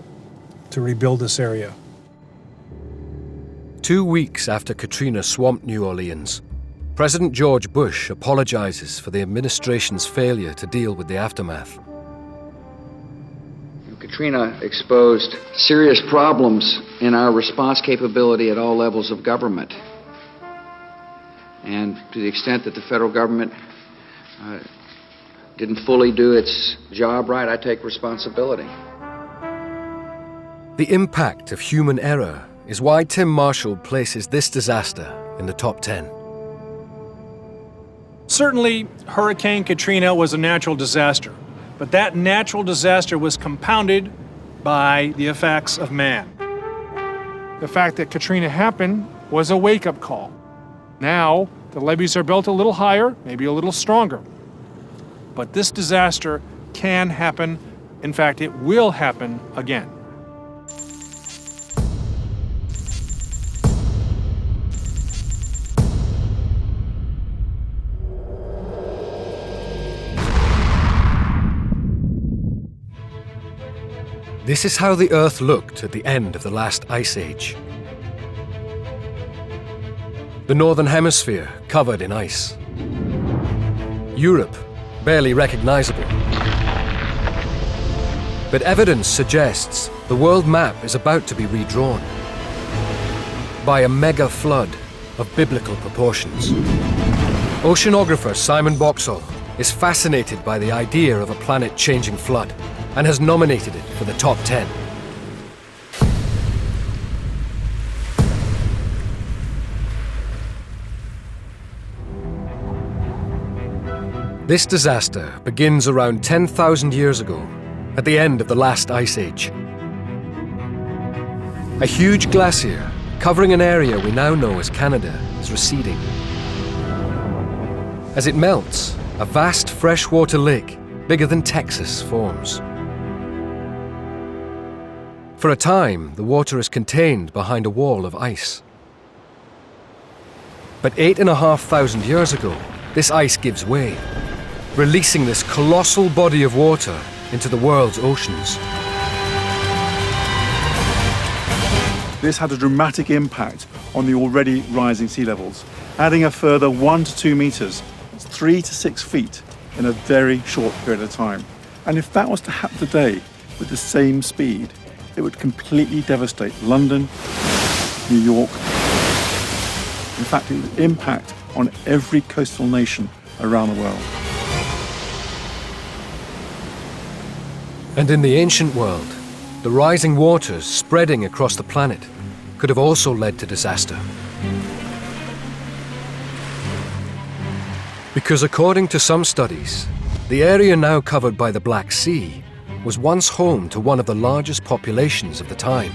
to rebuild this area. 2 weeks after Katrina swamped New Orleans, President George Bush apologizes for the administration's failure to deal with the aftermath. Katrina exposed serious problems in our response capability at all levels of government. And to the extent that the federal government didn't fully do its job right, I take responsibility. The impact of human error is why Tim Marshall places this disaster in the top 10. Certainly, Hurricane Katrina was a natural disaster, but that natural disaster was compounded by the effects of man. The fact that Katrina happened was a wake-up call. Now, the levees are built a little higher, maybe a little stronger. But this disaster can happen. In fact, it will happen again. This is how the Earth looked at the end of the last ice age. The northern hemisphere covered in ice. Europe barely recognizable. But evidence suggests the world map is about to be redrawn by a mega flood of biblical proportions. Oceanographer Simon Boxall is fascinated by the idea of a planet-changing flood and has nominated it for the top 10. This disaster begins around 10,000 years ago, at the end of the last ice age. A huge glacier covering an area we now know as Canada is receding. As it melts, a vast freshwater lake bigger than Texas forms. For a time, the water is contained behind a wall of ice. But 8,500 years ago, this ice gives way, releasing this colossal body of water into the world's oceans. This had a dramatic impact on the already rising sea levels, adding a further 1 to 2 meters, 3 to 6 feet, in a very short period of time. And if that was to happen today with the same speed, it would completely devastate London, New York. In fact, it would impact on every coastal nation around the world. And in the ancient world, the rising waters spreading across the planet could have also led to disaster. Because according to some studies, the area now covered by the Black Sea was once home to one of the largest populations of the time.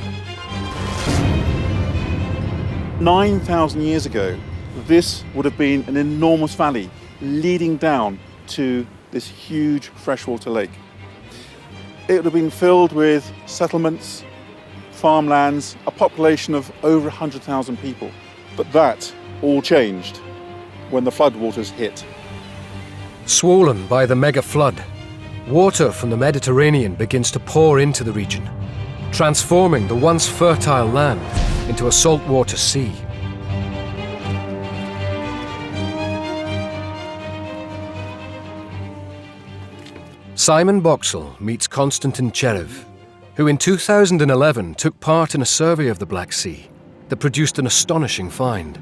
9,000 years ago, this would have been an enormous valley leading down to this huge freshwater lake. It would have been filled with settlements, farmlands, a population of over 100,000 people. But that all changed when the floodwaters hit. Swollen by the mega flood, water from the Mediterranean begins to pour into the region, transforming the once fertile land into a saltwater sea. Simon Boxall meets Konstantin Cherev, who in 2011 took part in a survey of the Black Sea that produced an astonishing find.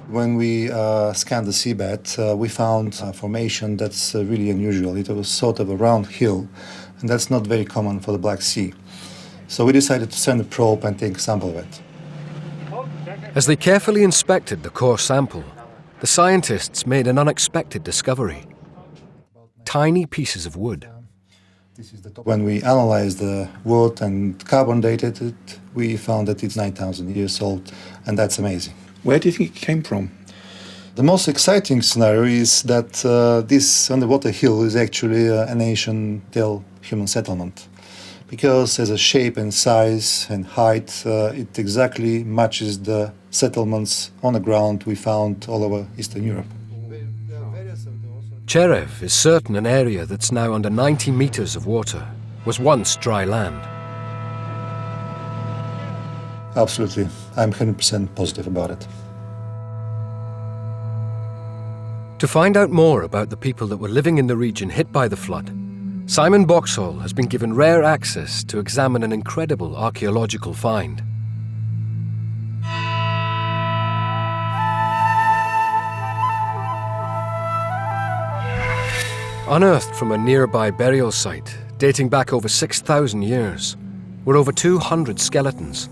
When we scanned the seabed, we found a formation that's really unusual. It was sort of a round hill, and that's not very common for the Black Sea. So we decided to send a probe and take a sample of it. As they carefully inspected the core sample, the scientists made an unexpected discovery. Tiny pieces of wood. When we analyzed the wood and carbon dated it, we found that it's 9,000 years old, and that's amazing. Where do you think it came from? The most exciting scenario is that this underwater hill is actually an ancient human settlement, because as a shape and size and height, it exactly matches the settlements on the ground we found all over Eastern Europe. Cherev is certain an area that's now under 90 meters of water was once dry land. Absolutely. I'm 100% positive about it. To find out more about the people that were living in the region hit by the flood, Simon Boxhall has been given rare access to examine an incredible archaeological find. Unearthed from a nearby burial site dating back over 6,000 years were over 200 skeletons,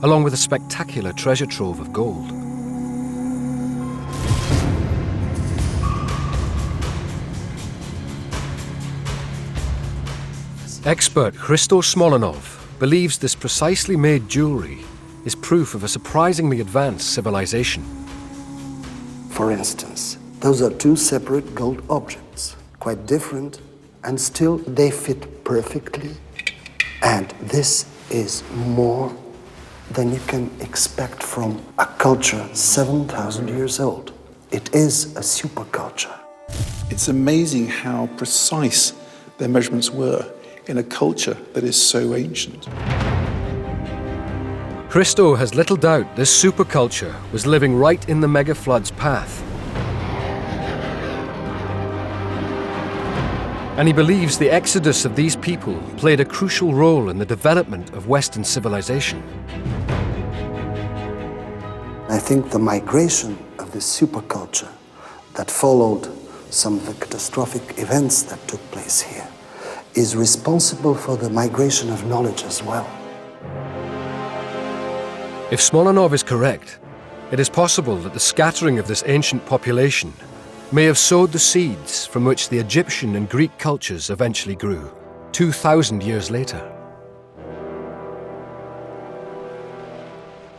along with a spectacular treasure trove of gold. Expert Hristo Smolenov believes this precisely made jewelry is proof of a surprisingly advanced civilization. For instance, those are two separate gold objects, quite different, and still they fit perfectly. And this is more than you can expect from a culture 7,000 years old. It is a superculture. It's amazing how precise their measurements were in a culture that is so ancient. Hristo has little doubt this superculture was living right in the mega flood's path. And he believes the exodus of these people played a crucial role in the development of Western civilization. I think the migration of this superculture that followed some of the catastrophic events that took place here is responsible for the migration of knowledge as well. If Smolenov is correct, it is possible that the scattering of this ancient population may have sowed the seeds from which the Egyptian and Greek cultures eventually grew 2,000 years later.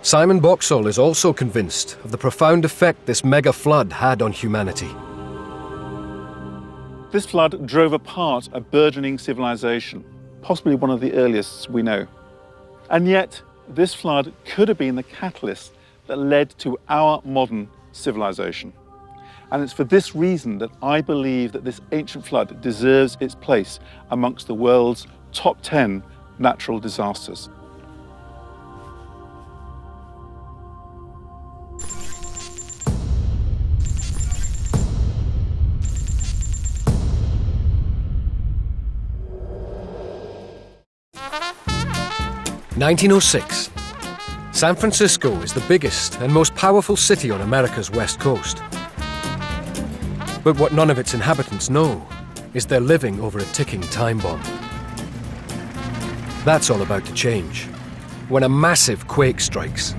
Simon Boxhall is also convinced of the profound effect this mega flood had on humanity. This flood drove apart a burgeoning civilization, possibly one of the earliest we know. And yet, this flood could have been the catalyst that led to our modern civilization. And it's for this reason that I believe that this ancient flood deserves its place amongst the world's top 10 natural disasters. (1906). San Francisco is the biggest and most powerful city on America's west coast. But what none of its inhabitants know is they're living over a ticking time bomb. That's all about to change when a massive quake strikes.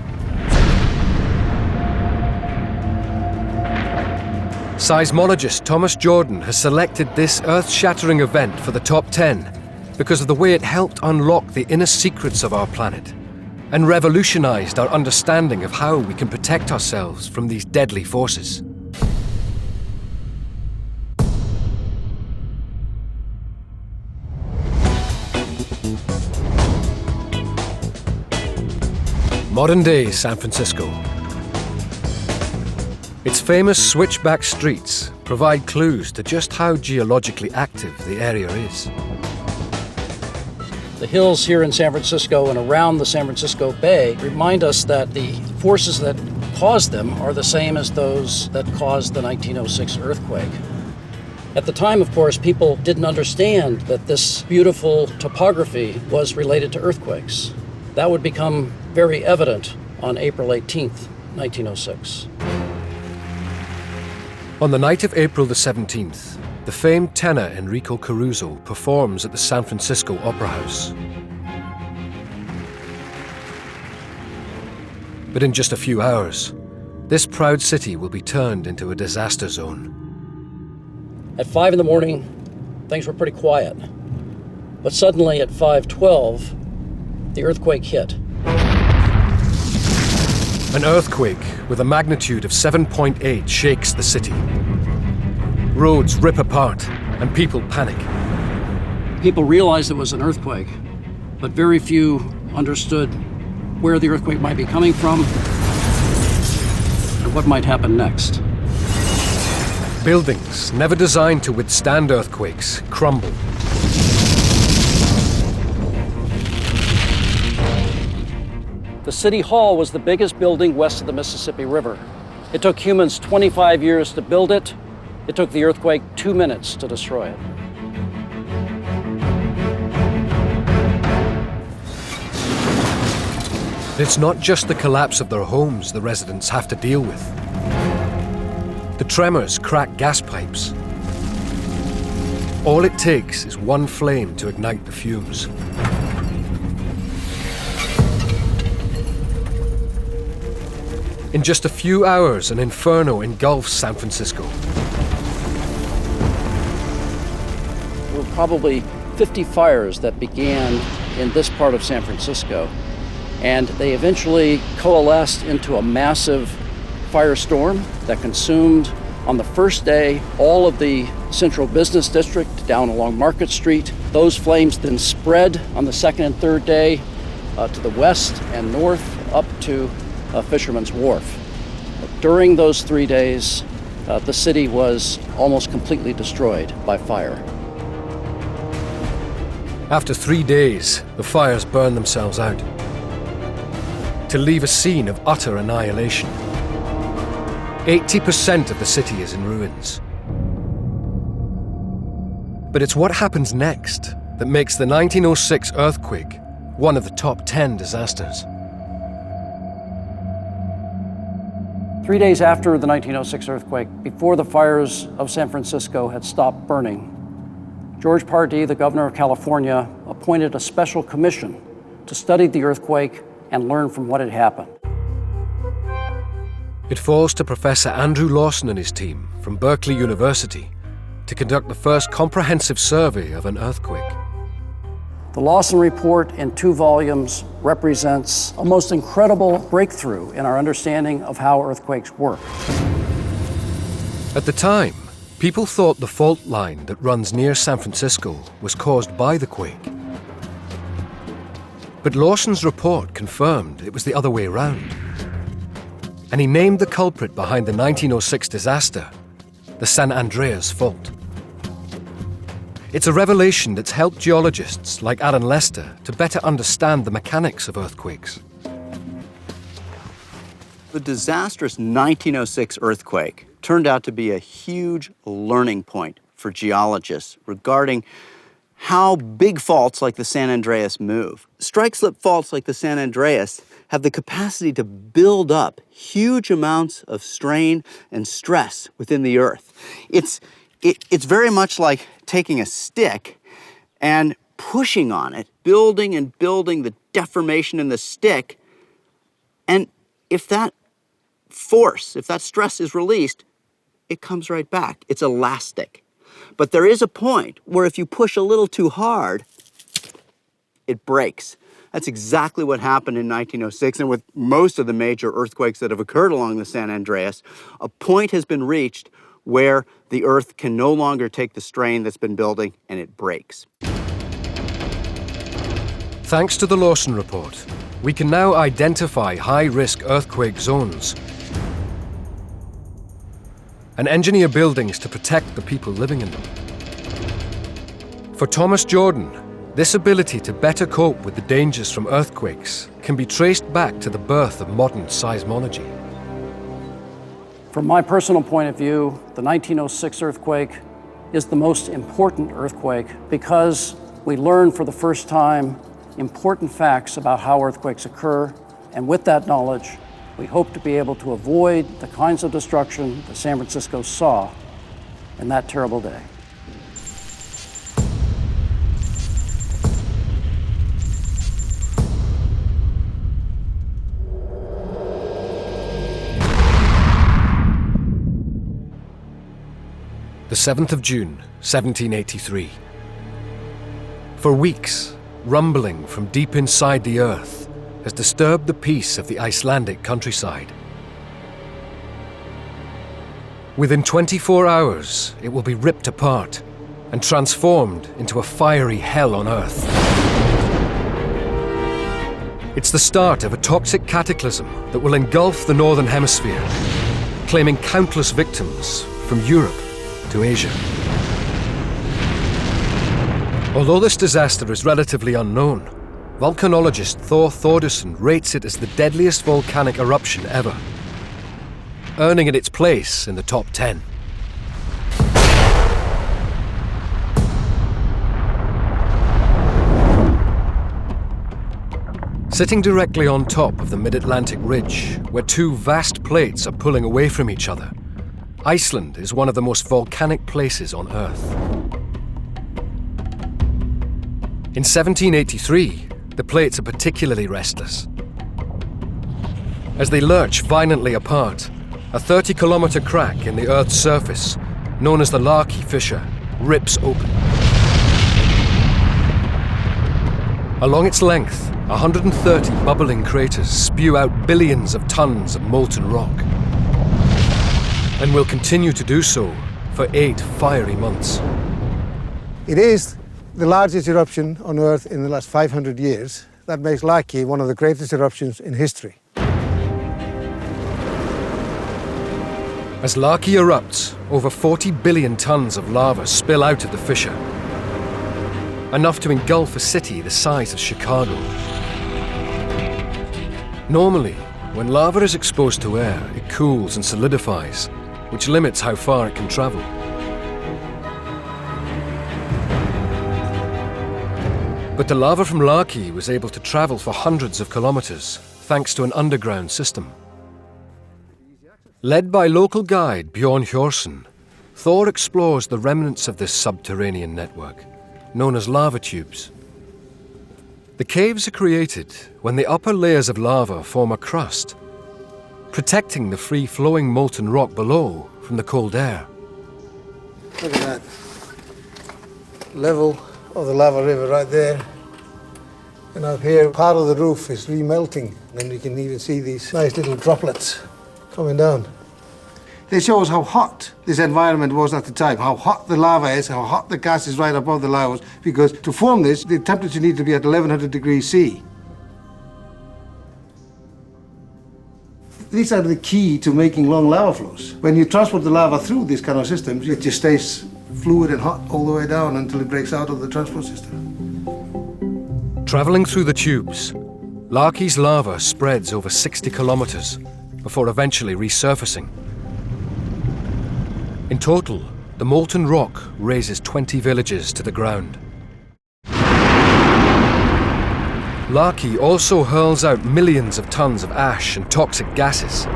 Seismologist Thomas Jordan has selected this earth-shattering event for the top 10 because of the way it helped unlock the inner secrets of our planet and revolutionized our understanding of how we can protect ourselves from these deadly forces. Modern-day San Francisco. Its famous switchback streets provide clues to just how geologically active the area is. The hills here in San Francisco and around the San Francisco Bay remind us that the forces that caused them are the same as those that caused the 1906 earthquake. At the time, of course, people didn't understand that this beautiful topography was related to earthquakes. That would become very evident on April 18th, 1906. On the night of April the 17th, the famed tenor Enrico Caruso performs at the San Francisco Opera House. But in just a few hours, this proud city will be turned into a disaster zone. At 5 in the morning, things were pretty quiet. But suddenly at 5:12, the earthquake hit. An earthquake with a magnitude of 7.8 shakes the city. Roads rip apart and people panic. People realized it was an earthquake, but very few understood where the earthquake might be coming from and what might happen next. Buildings never designed to withstand earthquakes crumble. The City Hall was the biggest building west of the Mississippi River. It took humans 25 years to build it. It took the earthquake 2 minutes to destroy it. It's not just the collapse of their homes the residents have to deal with. The tremors crack gas pipes. All it takes is one flame to ignite the fumes. In just a few hours, an inferno engulfs San Francisco. There were probably 50 fires that began in this part of San Francisco, and they eventually coalesced into a massive firestorm that consumed, on the first day, all of the central business district down along Market Street. Those flames then spread on the second and third day to the west and north up to Fisherman's Wharf. During those 3 days, the city was almost completely destroyed by fire. After 3 days, the fires burn themselves out, to leave a scene of utter annihilation. 80% of the city is in ruins. But it's what happens next that makes the 1906 earthquake one of the top 10 disasters. 3 days after the 1906 earthquake, before the fires of San Francisco had stopped burning, George Pardee, the governor of California, appointed a special commission to study the earthquake and learn from what had happened. It falls to Professor Andrew Lawson and his team from Berkeley University to conduct the first comprehensive survey of an earthquake. The Lawson Report in 2 volumes represents a most incredible breakthrough in our understanding of how earthquakes work. At the time, people thought the fault line that runs near San Francisco was caused by the quake. But Lawson's report confirmed it was the other way around. And he named the culprit behind the 1906 disaster the San Andreas Fault. It's a revelation that's helped geologists like Alan Lester to better understand the mechanics of earthquakes. The disastrous 1906 earthquake turned out to be a huge learning point for geologists regarding how big faults like the San Andreas move. Strike-slip faults like the San Andreas have the capacity to build up huge amounts of strain and stress within the earth. It's very much like taking a stick and pushing on it, building and building the deformation in the stick. And if that force, if that stress is released, it comes right back. It's elastic. But there is a point where if you push a little too hard, it breaks. That's exactly what happened in 1906, and with most of the major earthquakes that have occurred along the San Andreas, a point has been reached where the earth can no longer take the strain that's been building, and it breaks. Thanks to the Lawson Report, we can now identify high-risk earthquake zones and engineer buildings to protect the people living in them. For Thomas Jordan, this ability to better cope with the dangers from earthquakes can be traced back to the birth of modern seismology. From my personal point of view, the 1906 earthquake is the most important earthquake because we learned for the first time important facts about how earthquakes occur, and with that knowledge, we hope to be able to avoid the kinds of destruction that San Francisco saw in that terrible day. The 7th of June, 1783. For weeks, rumbling from deep inside the earth has disturbed the peace of the Icelandic countryside. Within 24 hours, it will be ripped apart and transformed into a fiery hell on Earth. It's the start of a toxic cataclysm that will engulf the Northern Hemisphere, claiming countless victims from Europe to Asia. Although this disaster is relatively unknown, volcanologist Thor Thordarson rates it as the deadliest volcanic eruption ever, earning it its place in the top 10. Sitting directly on top of the mid-Atlantic ridge, where two vast plates are pulling away from each other, Iceland is one of the most volcanic places on Earth. In 1783, the plates are particularly restless. As they lurch violently apart, a 30-kilometer crack in the Earth's surface, known as the Laki Fissure, rips open. Along its length, 130 bubbling craters spew out billions of tons of molten rock, and will continue to do so for 8 fiery months. It is the largest eruption on Earth in the last 500 years. That makes Laki one of the greatest eruptions in history. As Laki erupts, over 40 billion tons of lava spill out of the fissure, enough to engulf a city the size of Chicago. Normally, when lava is exposed to air, it cools and solidifies, which limits how far it can travel. But the lava from Laki was able to travel for hundreds of kilometers, thanks to an underground system. Led by local guide Bjorn Hjorsen, Thor explores the remnants of this subterranean network, known as lava tubes. The caves are created when the upper layers of lava form a crust, protecting the free-flowing molten rock below from the cold air. Look at that level of the lava river right there. And up here, part of the roof is remelting, and you can even see these nice little droplets coming down. It shows how hot this environment was at the time, how hot the lava is, how hot the gas is right above the lava was, because to form this, the temperature needs to be at 1100 degrees C. These are the key to making long lava flows. When you transport the lava through these kind of systems, it just stays fluid and hot all the way down until it breaks out of the transport system. Traveling through the tubes, Laki's lava spreads over 60 kilometers before eventually resurfacing. In total, the molten rock razes 20 villages to the ground. Laki also hurls out millions of tons of ash and toxic gases,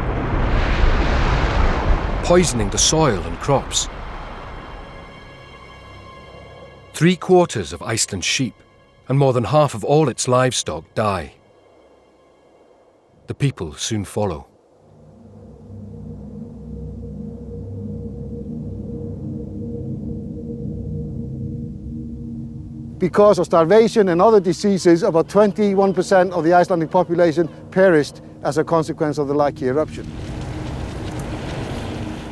poisoning the soil and crops. 3/4 of Iceland's sheep and more than half of all its livestock die. The people soon follow. Because of starvation and other diseases, about 21% of the Icelandic population perished as a consequence of the Laki eruption.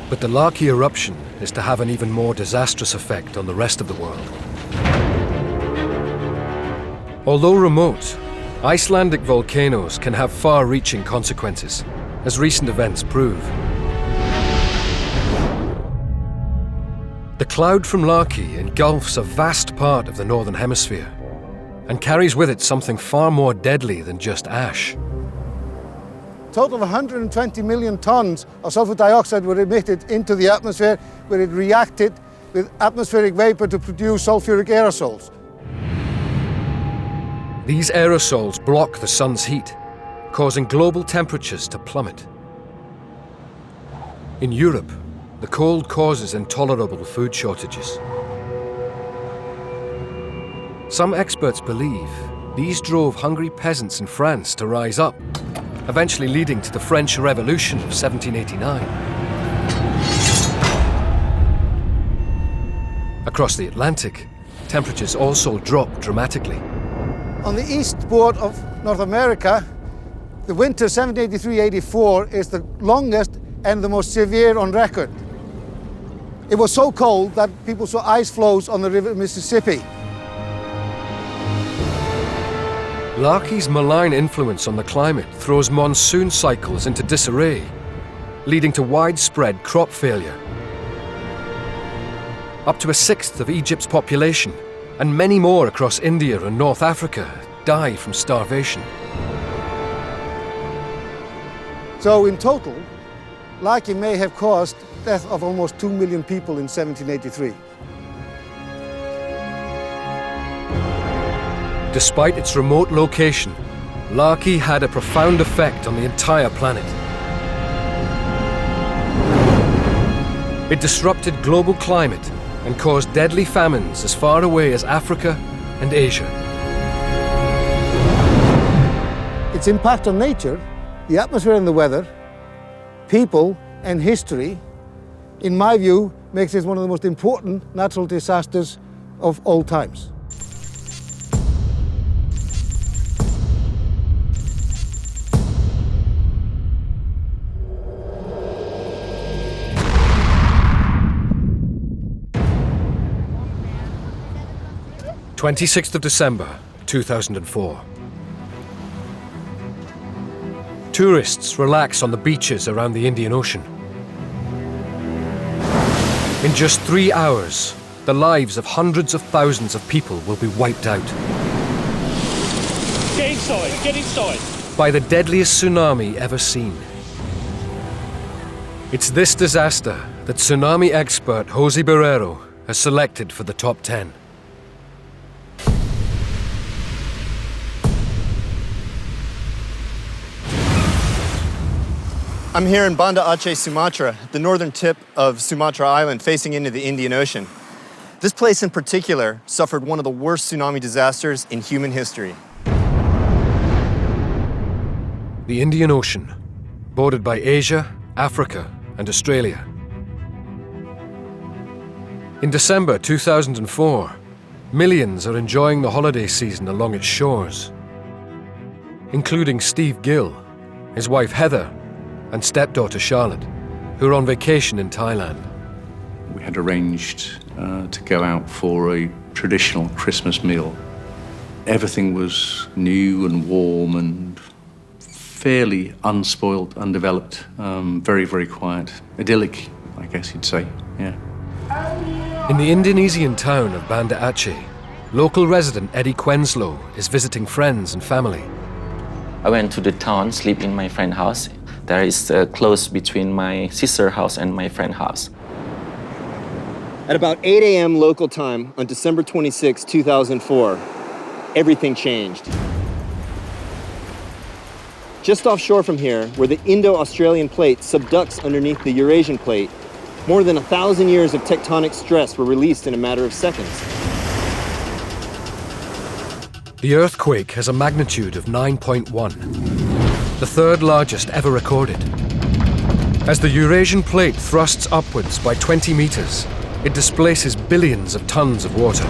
But the Laki eruption is to have an even more disastrous effect on the rest of the world. Although remote, Icelandic volcanoes can have far-reaching consequences, as recent events prove. The cloud from Laki engulfs a vast part of the Northern Hemisphere and carries with it something far more deadly than just ash. A total of 120 million tons of sulfur dioxide were emitted into the atmosphere, where it reacted with atmospheric vapor to produce sulfuric aerosols. These aerosols block the sun's heat, causing global temperatures to plummet. In Europe, the cold causes intolerable food shortages. Some experts believe these drove hungry peasants in France to rise up, eventually leading to the French Revolution of 1789. Across the Atlantic, temperatures also dropped dramatically. On the eastboard of North America, The winter 1783-84 is the longest and the most severe on record. It was so cold that people saw ice floes on the river Mississippi. Larky's malign influence on the climate throws monsoon cycles into disarray, leading to widespread crop failure. Up to a sixth of Egypt's population, and many more across India and North Africa, die from starvation. So in total, Larky may have caused the death of almost 2 million people in 1783. Despite its remote location, Larky had a profound effect on the entire planet. It disrupted global climate and caused deadly famines as far away as Africa and Asia. Its impact on nature, the atmosphere and the weather, people and history, in my view, makes this one of the most important natural disasters of all times. December 2004. Tourists relax on the beaches around the Indian Ocean. In just 3 hours, the lives of hundreds of thousands of people will be wiped out. Get inside, get inside. By the deadliest tsunami ever seen. It's this disaster that tsunami expert Jose Barrero has selected for the top 10. I'm here in Banda Aceh, Sumatra, the northern tip of Sumatra Island facing into the Indian Ocean. This place in particular suffered one of the worst tsunami disasters in human history. The Indian Ocean, bordered by Asia, Africa, and Australia. In December 2004, millions are enjoying the holiday season along its shores, including Steve Gill, his wife Heather, and stepdaughter Charlotte, who are on vacation in Thailand. We had arranged to go out for a traditional Christmas meal. Everything was new and warm and fairly unspoiled, undeveloped, very, very quiet. Idyllic, I guess you'd say, yeah. In the Indonesian town of Banda Aceh, local resident Eddie Quenslow is visiting friends and family. I went to the town, sleep in my friend's house. There is close between my sister's house and my friend's house. At about 8 a.m. local time on December 26, 2004, everything changed. Just offshore from here, where the Indo-Australian plate subducts underneath the Eurasian plate, more than 1,000 years of tectonic stress were released in a matter of seconds. The earthquake has a magnitude of 9.1. The third largest ever recorded. As the Eurasian plate thrusts upwards by 20 meters, it displaces billions of tons of water.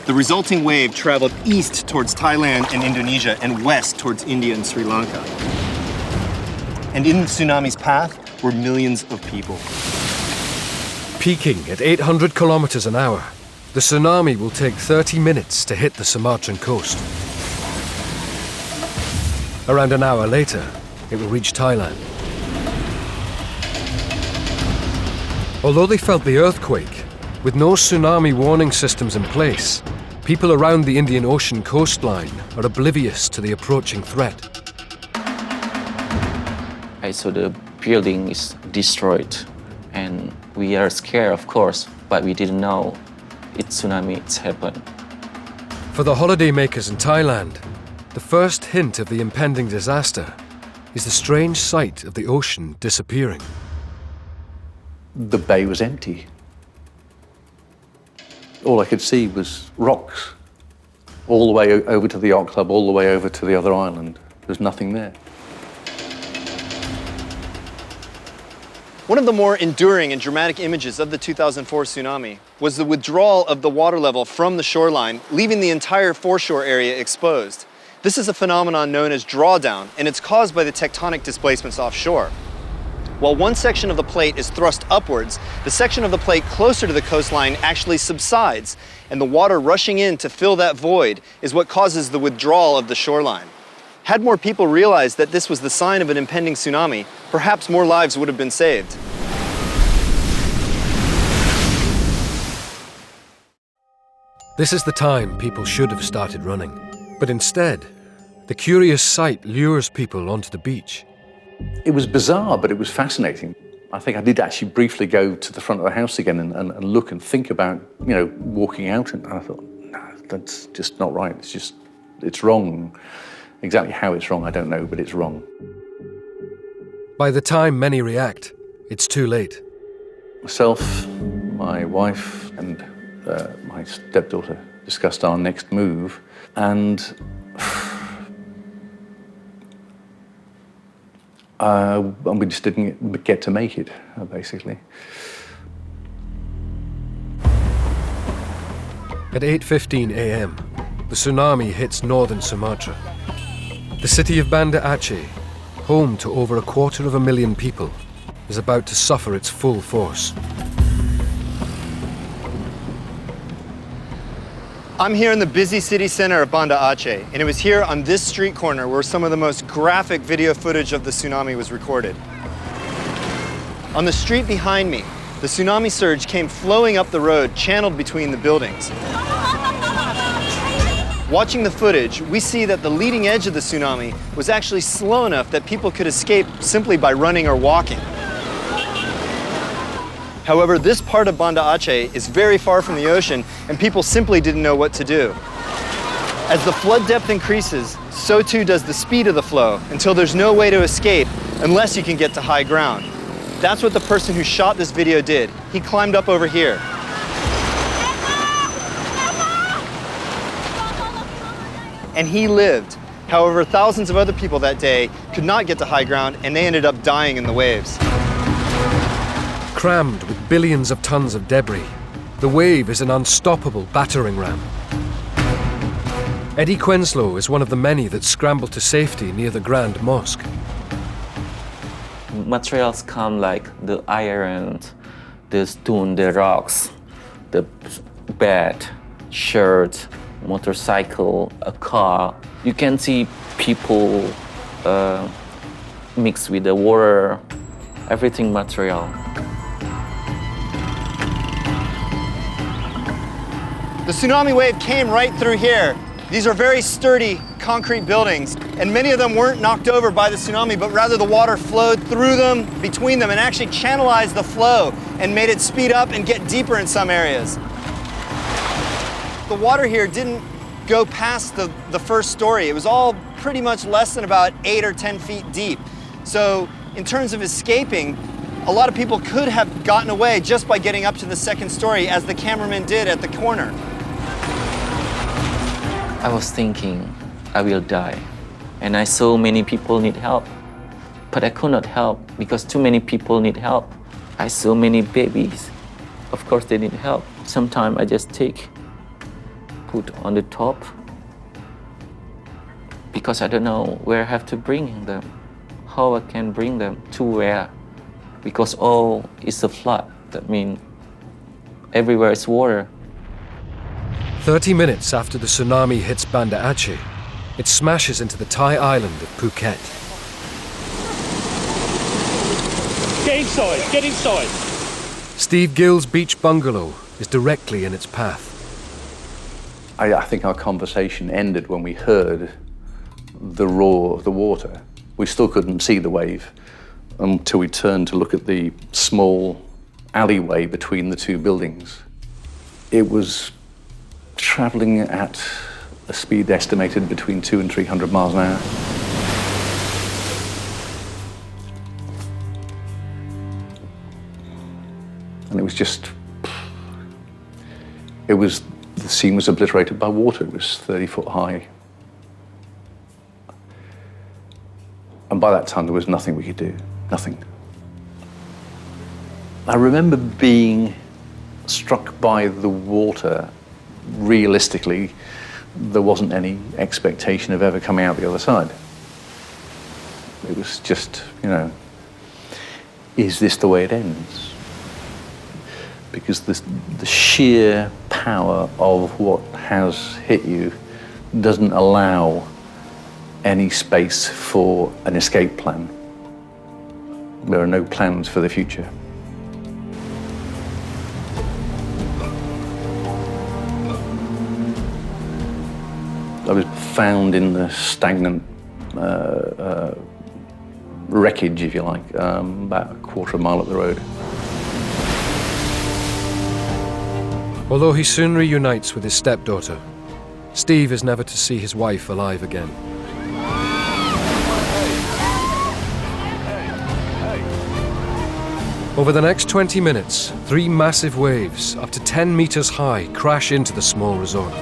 The resulting wave traveled east towards Thailand and Indonesia and west towards India and Sri Lanka. And in the tsunami's path were millions of people. Peaking at 800 kilometers an hour, the tsunami will take 30 minutes to hit the Sumatran coast. Around an hour later, it will reach Thailand. Although they felt the earthquake, with no tsunami warning systems in place, people around the Indian Ocean coastline are oblivious to the approaching threat. I saw the building is destroyed, and we are scared, of course, but we didn't know it's tsunami, it's happened. For the holidaymakers in Thailand, the first hint of the impending disaster is the strange sight of the ocean disappearing. The bay was empty. All I could see was rocks, all the way over to the yacht club, all the way over to the other island. There's nothing there. One of the more enduring and dramatic images of the 2004 tsunami was the withdrawal of the water level from the shoreline, leaving the entire foreshore area exposed. This is a phenomenon known as drawdown, and it's caused by the tectonic displacements offshore. While one section of the plate is thrust upwards, the section of the plate closer to the coastline actually subsides, and the water rushing in to fill that void is what causes the withdrawal of the shoreline. Had more people realized that this was the sign of an impending tsunami, perhaps more lives would have been saved. This is the time people should have started running. But instead, the curious sight lures people onto the beach. It was bizarre, but it was fascinating. I think I did actually briefly go to the front of the house again and look and think about, walking out. And I thought, no, that's just not right. It's wrong. Exactly how it's wrong, I don't know, but it's wrong. By the time many react, it's too late. Myself, my wife, and my stepdaughter discussed our next move, and we just didn't get to make it, basically. At 8:15 a.m., the tsunami hits northern Sumatra. The city of Banda Aceh, home to over 250,000 people, is about to suffer its full force. I'm here in the busy city center of Banda Aceh, and it was here on this street corner where some of the most graphic video footage of the tsunami was recorded. On the street behind me, the tsunami surge came flowing up the road, channeled between the buildings. Watching the footage, we see that the leading edge of the tsunami was actually slow enough that people could escape simply by running or walking. However, this part of Banda Aceh is very far from the ocean, and people simply didn't know what to do. As the flood depth increases, so too does the speed of the flow, until there's no way to escape unless you can get to high ground. That's what the person who shot this video did. He climbed up over here. And he lived. However, thousands of other people that day could not get to high ground, and they ended up dying in the waves. Crammed with billions of tons of debris, the wave is an unstoppable battering ram. Eddie Quenslow is one of the many that scrambled to safety near the Grand Mosque. Materials come like the iron, the stone, the rocks, the bed, shirt, motorcycle, a car. You can see people mixed with the water, everything material. The tsunami wave came right through here. These are very sturdy concrete buildings, and many of them weren't knocked over by the tsunami, but rather the water flowed through them, between them, and actually channelized the flow and made it speed up and get deeper in some areas. The water here didn't go past the first story. It was all pretty much less than about 8 or 10 feet deep. So in terms of escaping, a lot of people could have gotten away just by getting up to the second story, as the cameraman did at the corner. I was thinking, I will die. And I saw many people need help. But I could not help because too many people need help. I saw many babies. Of course they need help. Sometimes I just put on the top because I don't know where I have to bring them, how I can bring them to where, because all is a flood. That means everywhere is water. 30 minutes after the tsunami hits Banda Aceh, it smashes into the Thai island of Phuket. Get inside, get inside. Steve Gill's beach bungalow is directly in its path. I think our conversation ended when we heard the roar of the water. We still couldn't see the wave until we turned to look at the small alleyway between the two buildings. It was traveling at a speed estimated between 200 and 300 miles an hour. And it was just, the scene was obliterated by water. It was 30 foot high. And by that time, there was nothing we could do, nothing. I remember being struck by the water. Realistically, there wasn't any expectation of ever coming out the other side. It was just, you know, is this the way it ends? Because the sheer power of what has hit you doesn't allow any space for an escape plan. There are no plans for the future. I was found in the stagnant wreckage, if you like, about a quarter of a mile up the road. Although he soon reunites with his stepdaughter, Steve is never to see his wife alive again. Over the next 20 minutes, 3 massive waves, up to 10 meters high, crash into the small resort.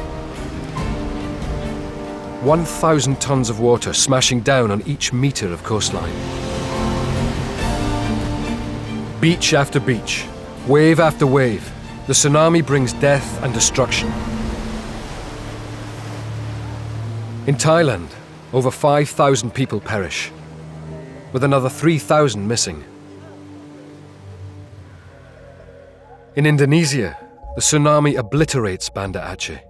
1,000 tons of water smashing down on each meter of coastline. Beach after beach, wave after wave, the tsunami brings death and destruction. In Thailand, over 5,000 people perish, with another 3,000 missing. In Indonesia, the tsunami obliterates Banda Aceh.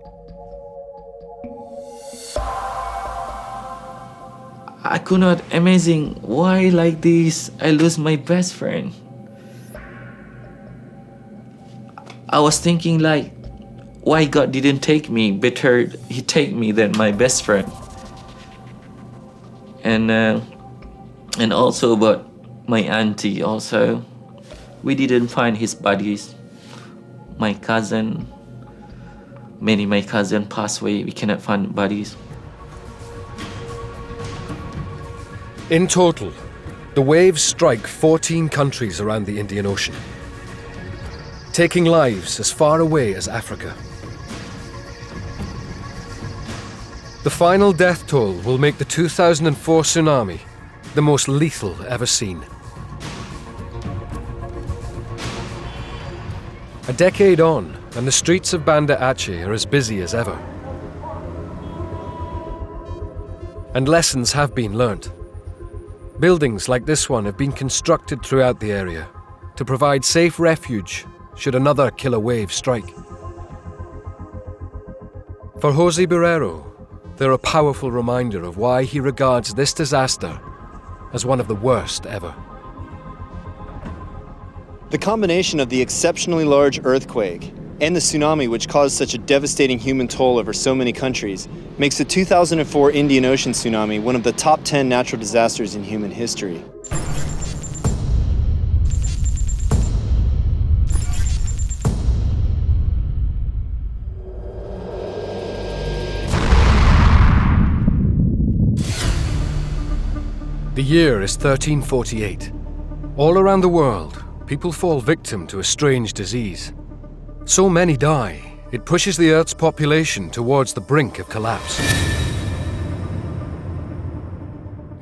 I could not imagine why like this I lose my best friend. I was thinking like, why God didn't take me? Better He take me than my best friend. And also about my auntie also. We didn't find his bodies. My cousin, many my cousin passed away. We cannot find bodies. In total, the waves strike 14 countries around the Indian Ocean, taking lives as far away as Africa. The final death toll will make the 2004 tsunami the most lethal ever seen. A decade on, and the streets of Banda Aceh are as busy as ever. And lessons have been learnt. Buildings like this one have been constructed throughout the area to provide safe refuge should another killer wave strike. For Jose Barrero, they're a powerful reminder of why he regards this disaster as one of the worst ever. The combination of the exceptionally large earthquake and the tsunami, which caused such a devastating human toll over so many countries, makes the 2004 Indian Ocean tsunami one of the top 10 natural disasters in human history. The year is 1348. All around the world, people fall victim to a strange disease. So many die, it pushes the Earth's population towards the brink of collapse.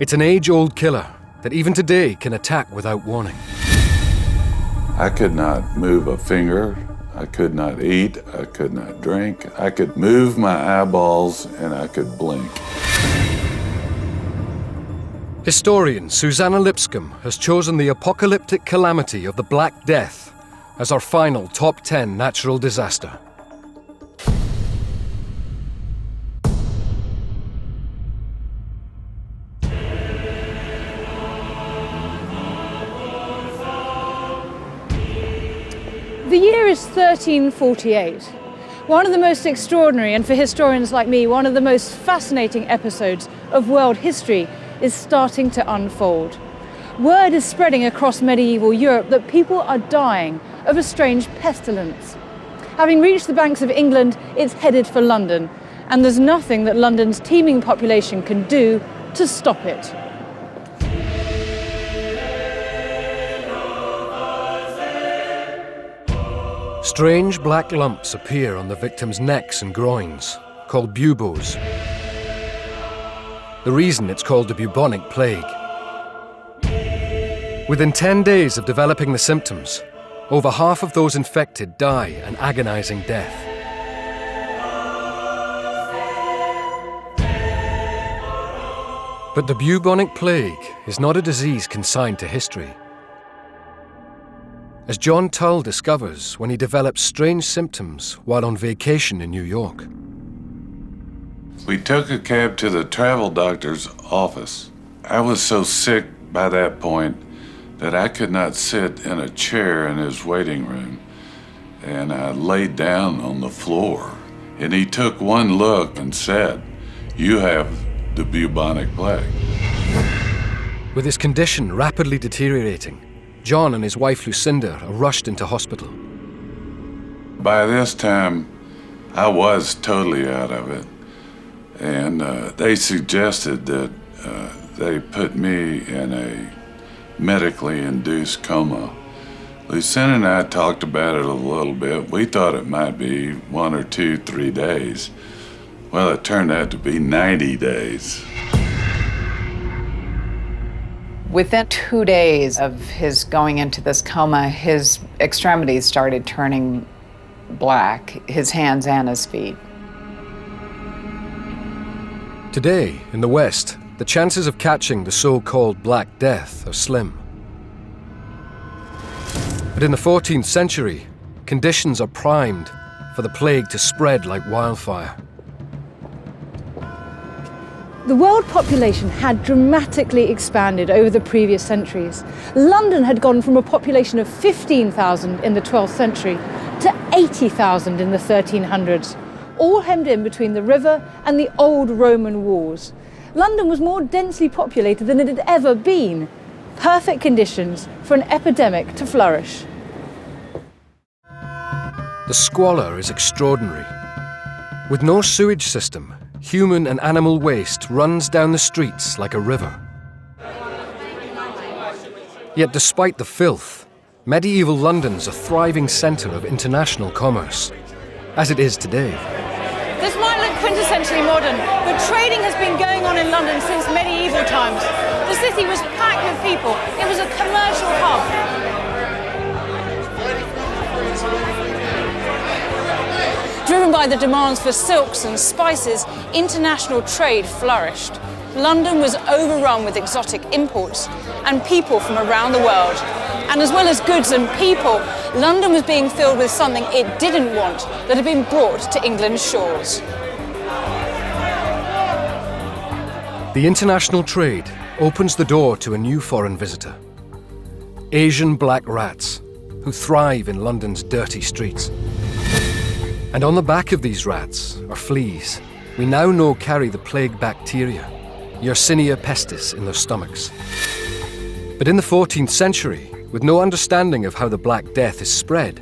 It's an age-old killer that even today can attack without warning. I could not move a finger. I could not eat. I could not drink. I could move my eyeballs and I could blink. Historian Susanna Lipscomb has chosen the apocalyptic calamity of the Black Death as our final top 10 natural disaster. The year is 1348. One of the most extraordinary, and for historians like me, one of the most fascinating episodes of world history is starting to unfold. Word is spreading across medieval Europe that people are dying of a strange pestilence. Having reached the banks of England, it's headed for London, and there's nothing that London's teeming population can do to stop it. Strange black lumps appear on the victims' necks and groins, called buboes. The reason it's called the bubonic plague. Within 10 days of developing the symptoms, over half of those infected die an agonizing death. But the bubonic plague is not a disease consigned to history. As John Tull discovers when he develops strange symptoms while on vacation in New York. We took a cab to the travel doctor's office. I was so sick by that point that I could not sit in a chair in his waiting room, and I laid down on the floor. And he took one look and said, "You have the bubonic plague." With his condition rapidly deteriorating, John and his wife Lucinda are rushed into hospital. By this time, I was totally out of it, and they suggested that they put me in a medically induced coma. Lucinda and I talked about it a little bit. We thought it might be 1 or 2, 3 days. Well, it turned out to be 90 days. Within 2 days of his going into this coma, his extremities started turning black, his hands and his feet. Today, in the West, the chances of catching the so-called Black Death are slim. But in the 14th century, conditions are primed for the plague to spread like wildfire. The world population had dramatically expanded over the previous centuries. London had gone from a population of 15,000 in the 12th century to 80,000 in the 1300s, all hemmed in between the river and the old Roman walls. London was more densely populated than it had ever been. Perfect conditions for an epidemic to flourish. The squalor is extraordinary. With no sewage system, human and animal waste runs down the streets like a river. Yet despite the filth, medieval London's a thriving centre of international commerce, as it is today. This might look quintessentially modern, but trading has been going on in London since medieval times. The city was packed with people. It was a commercial hub. Driven by the demands for silks and spices, international trade flourished. London was overrun with exotic imports and people from around the world. And as well as goods and people, London was being filled with something it didn't want that had been brought to England's shores. The international trade opens the door to a new foreign visitor. Asian black rats, who thrive in London's dirty streets. And on the back of these rats are fleas we now know carry the plague bacteria, Yersinia pestis, in their stomachs. But in the 14th century, with no understanding of how the Black Death is spread,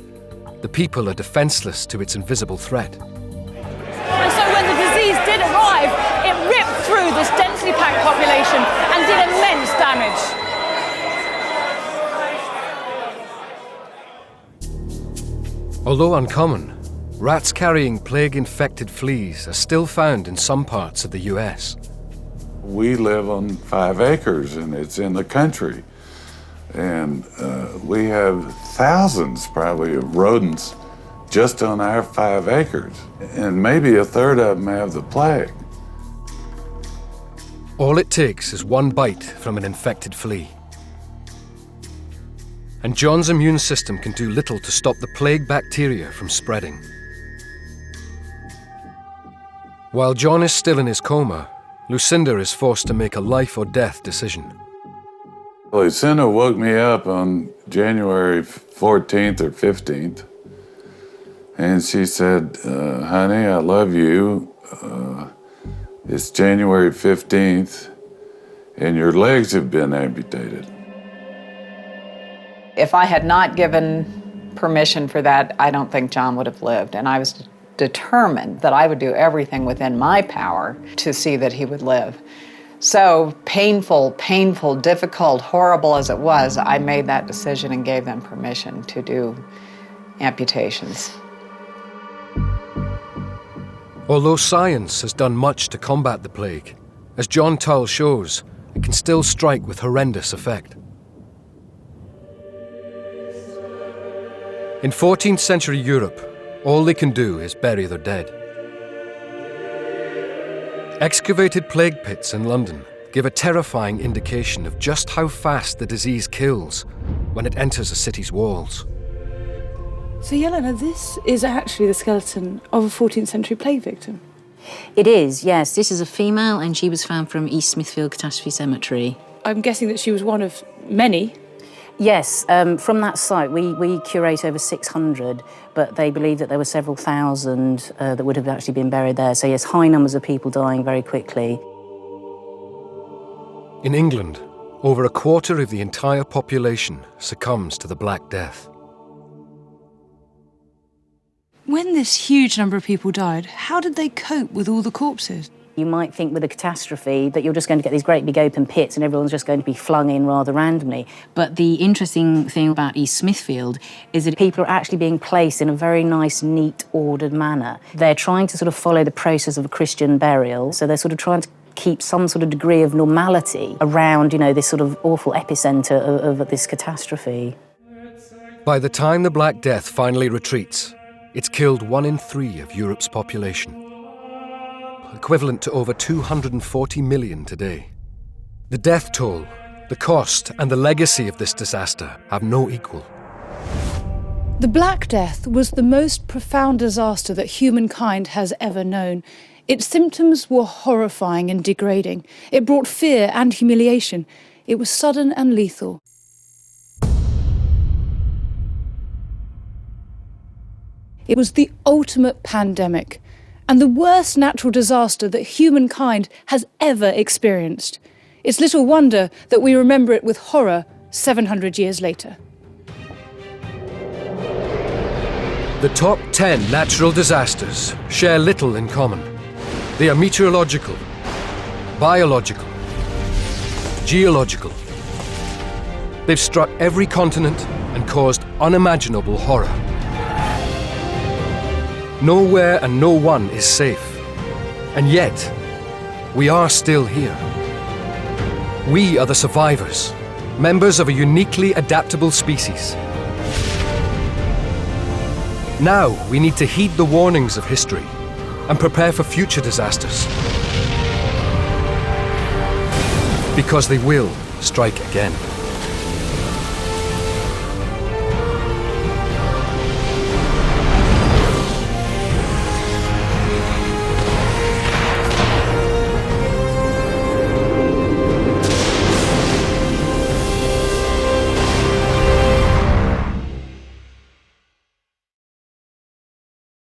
the people are defenseless to its invisible threat. And so when the disease did arrive, it ripped through this densely packed population and did immense damage. Although uncommon, rats carrying plague-infected fleas are still found in some parts of the US. We live on 5 acres and it's in the country. And we have thousands probably of rodents just on our 5 acres. And maybe a third of them have the plague. All it takes is one bite from an infected flea. And John's immune system can do little to stop the plague bacteria from spreading. While John is still in his coma, Lucinda is forced to make a life or death decision. Lucinda woke me up on January 14th or 15th, and she said, honey, I love you. It's January 15th, and your legs have been amputated. If I had not given permission for that, I don't think John would have lived. And I was determined that I would do everything within my power to see that he would live. So painful, difficult, horrible as it was, I made that decision and gave them permission to do amputations. Although science has done much to combat the plague, as John Tull shows, it can still strike with horrendous effect. In 14th century Europe, all they can do is bury their dead. Excavated plague pits in London give a terrifying indication of just how fast the disease kills when it enters a city's walls. So Jelena, this is actually the skeleton of a 14th century plague victim. It is, yes. This is a female and she was found from East Smithfield Catastrophe Cemetery. I'm guessing that she was one of many. Yes, from that site we curate over 600, but they believe that there were several thousand that would have actually been buried there. So yes, high numbers of people dying very quickly. In England, over a quarter of the entire population succumbs to the Black Death. When this huge number of people died, how did they cope with all the corpses? You might think with a catastrophe that you're just going to get these great big open pits and everyone's just going to be flung in rather randomly. But the interesting thing about East Smithfield is that people are actually being placed in a very nice, neat, ordered manner. They're trying to sort of follow the process of a Christian burial, so they're sort of trying to keep some sort of degree of normality around, this sort of awful epicentre of this catastrophe. By the time the Black Death finally retreats, it's killed 1 in 3 of Europe's population, equivalent to over 240 million today. The death toll, the cost, and the legacy of this disaster have no equal. The Black Death was the most profound disaster that humankind has ever known. Its symptoms were horrifying and degrading. It brought fear and humiliation. It was sudden and lethal. It was the ultimate pandemic and the worst natural disaster that humankind has ever experienced. It's little wonder that we remember it with horror 700 years later. The top 10 natural disasters share little in common. They are meteorological, biological, geological. They've struck every continent and caused unimaginable horror. Nowhere and no one is safe. And yet, we are still here. We are the survivors, members of a uniquely adaptable species. Now, we need to heed the warnings of history and prepare for future disasters. Because they will strike again.